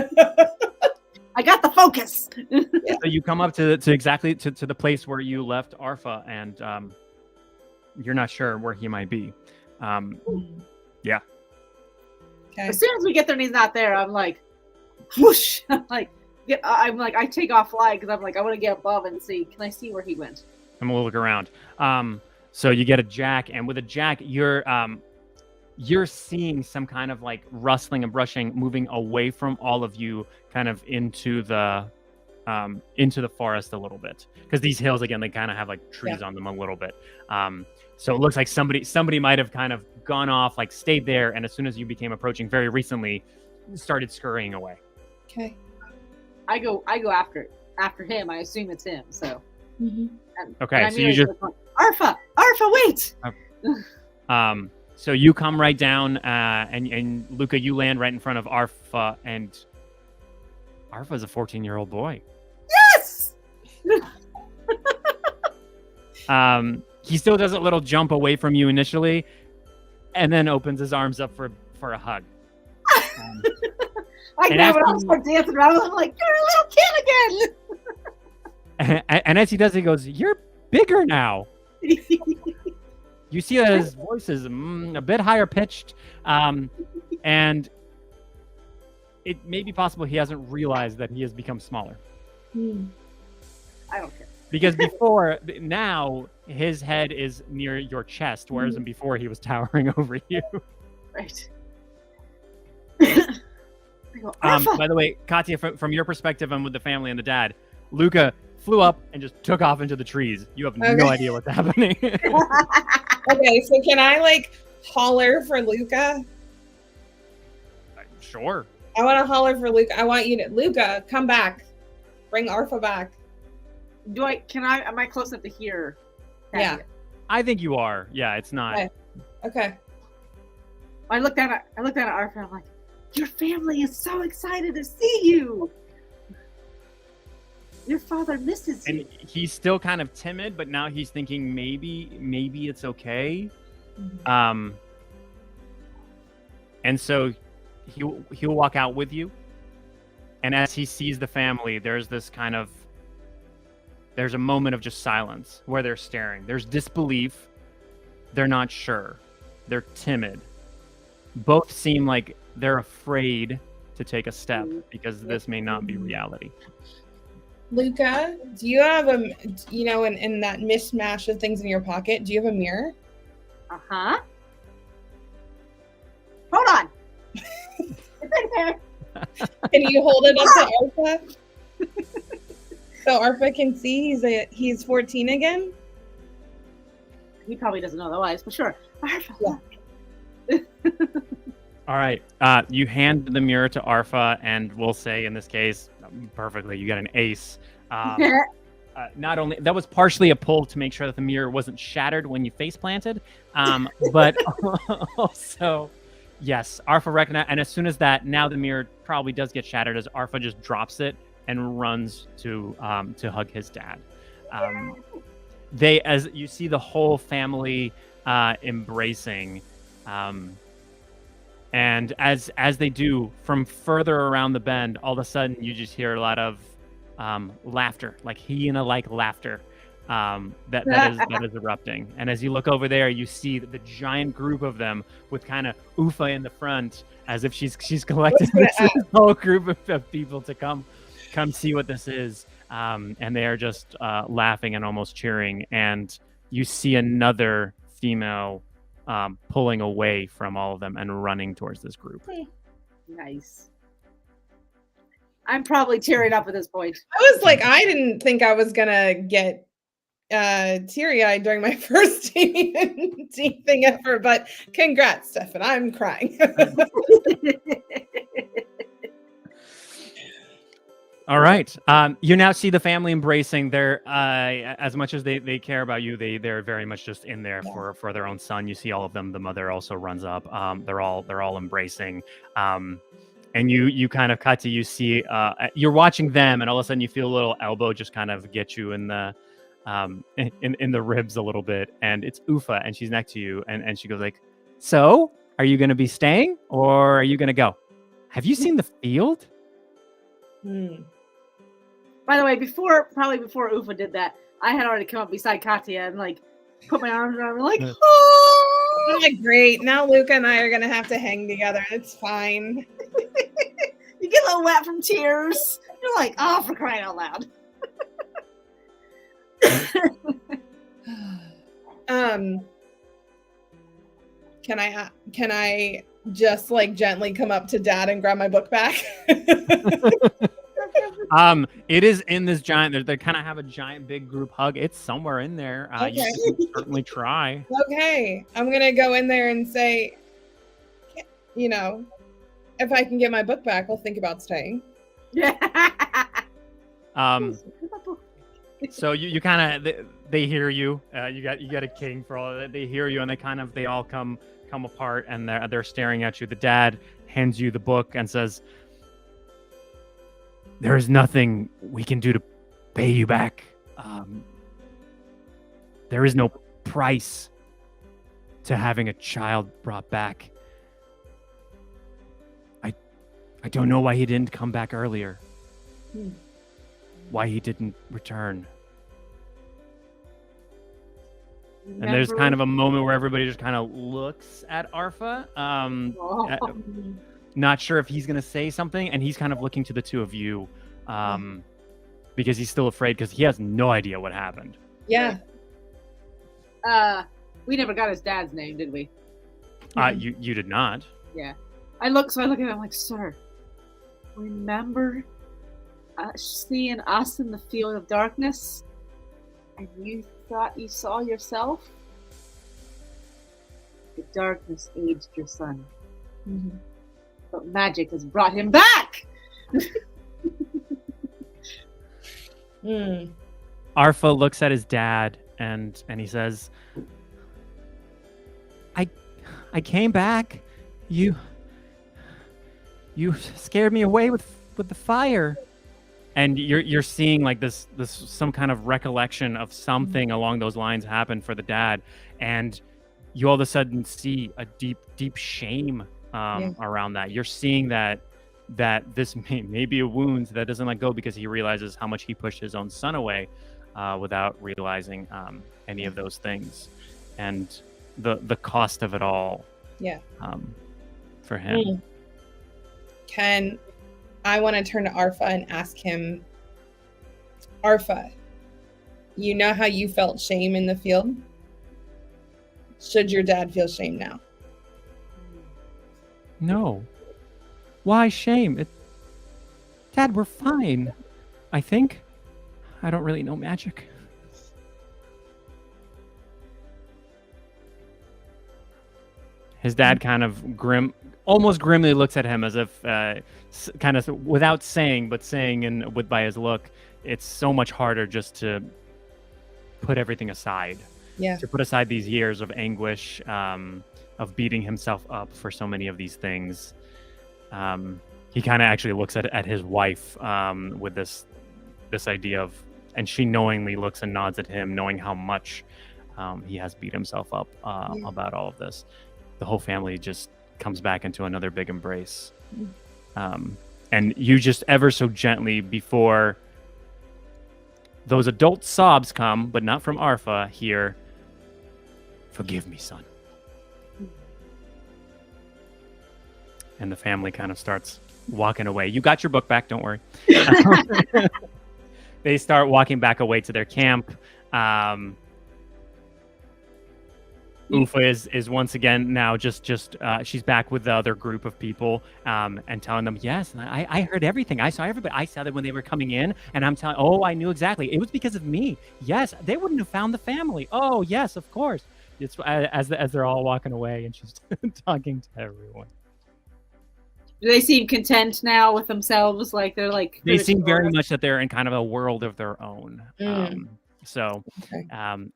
I got the focus. So you come up to exactly to the place where you left Arfa, and you're not sure where he might be. Yeah. Okay. As soon as we get there and he's not there, I'm like, whoosh. I take off flying because I'm like, I want to get above and see. Can I see where he went? And we'll look around. So you get a jack, and with a jack, you're seeing some kind of like rustling and brushing moving away from all of you, kind of into the forest a little bit, because these hills, again, they kind of have like trees on them a little bit. So it looks like somebody might have kind of gone off, like stayed there, and as soon as you became approaching very recently, started scurrying away. Okay. I go after him. I assume it's him. So. Mm-hmm. Okay, so you just Arfa, wait. So you come right down, and Luca, you land right in front of Arfa, and Arfa's a 14-year-old boy. Yes. He still does a little jump away from you initially, and then opens his arms up for a hug. I grab it up and start dancing around. I'm like, you're a little kid again. And as he does, he goes, "You're bigger now." You see that his voice is a bit higher pitched, and it may be possible he hasn't realized that he has become smaller. I don't care. Because now his head is near your chest, whereas before he was towering over you. Right. By the way, Katya, from your perspective and with the family and the dad, Luca flew up and just took off into the trees. You have no idea what's happening. Okay, so can I like holler for Luca? Sure. I want to holler for Luca. I want you to, Luca, come back. Bring Arfa back. Am I close enough to hear? Yeah. I think you are. Yeah, it's not. Okay. I looked down at Arfa and I'm like, your family is so excited to see you. Your father misses you. And he's still kind of timid, but now he's thinking maybe it's okay. And so he'll walk out with you. And as he sees the family, there's a moment of just silence where they're staring. There's disbelief. They're not sure. They're timid. Both seem like they're afraid to take a step because this may not be reality. Luca, do you have in that mishmash of things in your pocket, do you have a mirror? Uh-huh. Hold on. It's in there. Can you hold it up to Arfa? So Arfa can see he's 14 again? He probably doesn't know otherwise, but sure. Arfa. Yeah. All right. You hand the mirror to Arfa, and we'll say in this case, perfectly, you got an ace. Not only that was partially a pull to make sure that the mirror wasn't shattered when you face planted, but also, yes, Arfa recognized. And as soon as now the mirror probably does get shattered, as Arfa just drops it and runs to hug his dad. As you see the whole family embracing. And as they do, from further around the bend, all of a sudden you just hear a lot of laughter, like hyena-like laughter, that is erupting. And as you look over there, you see the giant group of them with kind of Ufa in the front, as if she's collected this whole group of people to come see what this is. And they are just laughing and almost cheering. And you see another female pulling away from all of them and running towards this group. Nice. I'm probably tearing up at this point. I was like, I didn't think I was gonna get teary-eyed during my first D&D thing ever, but congrats, Stefan. I'm crying. All right. You now see the family embracing. They're as much as they care about you, they're very much just in there for their own son. You see all of them. The mother also runs up. They're all embracing. And you kind of cut to, you see you're watching them, and all of a sudden you feel a little elbow just kind of get you in the in the ribs a little bit, and it's Ufa, and she's next to you, and she goes like, "So, are you going to be staying, or are you going to go? Have you seen the field?" By the way, before Ufa did that, I had already come up beside Katya and like put my arms around her, like, oh, I'm like, great. Now Luca and I are gonna have to hang together. It's fine. You get a little wet from tears. You're like, oh, for crying out loud. Can I just like gently come up to Dad and grab my book back? It is in this giant. They kind of have a giant big group hug. It's somewhere in there. Okay. You can certainly try. Okay, I'm gonna go in there and say, you know, if I can get my book back, I'll think about staying. So you kind of they hear you. You got a king for all of that. They hear you, and they all come apart, and they're staring at you. The dad hands you the book and says, "There is nothing we can do to pay you back. There is no price to having a child brought back. I don't know why he didn't come back earlier. Why he didn't return." And there's kind of a moment where everybody just kind of looks at Arfa. Not sure if he's going to say something, and he's kind of looking to the two of you because he's still afraid because he has no idea what happened. Yeah. We never got his dad's name, did we? You did not. Yeah. I look at him, I'm like, sir, remember seeing us in the field of darkness, and you thought you saw yourself? The darkness aged your son. But magic has brought him back! Arfa looks at his dad and he says, I came back. You scared me away with the fire. And you're seeing like this some kind of recollection of something along those lines happened for the dad, and you all of a sudden see a deep shame around that. You're seeing that this may be a wound that doesn't let go because he realizes how much he pushed his own son away without realizing any of those things, and the cost of it all. For him. I want to turn to Arfa and ask him, Arfa, you know how you felt shame in the field? Should your dad feel shame now? No. Why shame? Dad, we're fine. I think. I don't really know magic. His dad kind of almost grimly looks at him as if kind of without saying, but saying by his look, it's so much harder just to put everything aside. Yeah. To put aside these years of anguish, of beating himself up for so many of these things. He kind of actually looks at his wife with this idea of, and she knowingly looks and nods at him, knowing how much he has beat himself up about all of this. The whole family just comes back into another big embrace. And you just ever so gently, before those adult sobs come, but not from Arfa here. Forgive me, son. And the family kind of starts walking away. You got your book back, don't worry. They start walking back away to their camp. Ufa is once again now just she's back with the other group of people and telling them, yes, I heard everything. I saw everybody. I saw them when they were coming in, and I'm telling, oh, I knew exactly. It was because of me. Yes, they wouldn't have found the family. Oh, yes, of course. It's as they're all walking away, and she's talking to everyone. Do they seem content now with themselves? Like they're like they seem very much that they're in kind of a world of their own. So Okay.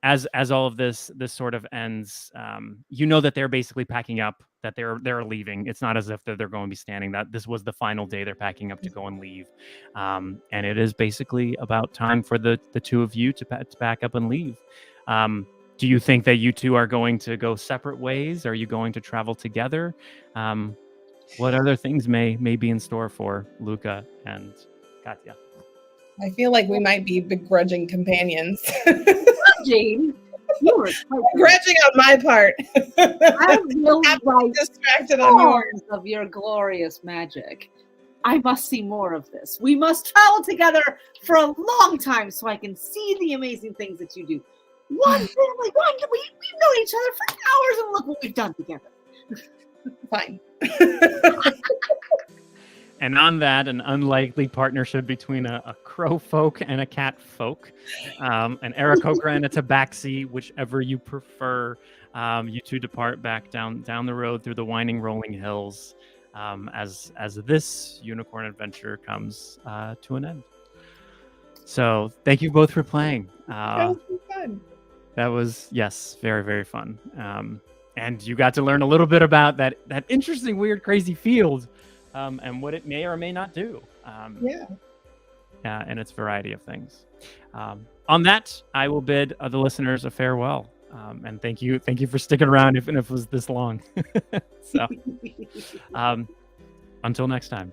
as all of this sort of ends, you know that they're basically packing up, that they're leaving. It's not as if they're going to be standing. That this was the final day they're packing up to go and leave, and it is basically about time for the two of you to pack up and leave. Do you think that you two are going to go separate ways? Are you going to travel together? What other things may be in store for Luca and Katya? I feel like we might be begrudging companions. Jane, you were quite Begrudging on my part. I will I'm write distracted on yours. scores of your glorious magic. I must see more of this. We must travel together for a long time so I can see the amazing things that you do. One family, we've known each other for hours, and look what we've done together. Fine. And on that, an unlikely partnership between a crow folk and a cat folk, an Aarakocra and a Tabaxi, whichever you prefer. You two depart back down the road through the winding, rolling hills as this unicorn adventure comes to an end. So thank you both for playing. That was so fun. That was, yes, very, very fun. And you got to learn a little bit about that interesting, weird, crazy field. And what it may or may not do. And its variety of things. On that, I will bid the listeners a farewell. And thank you for sticking around, even if it was this long. So, until next time.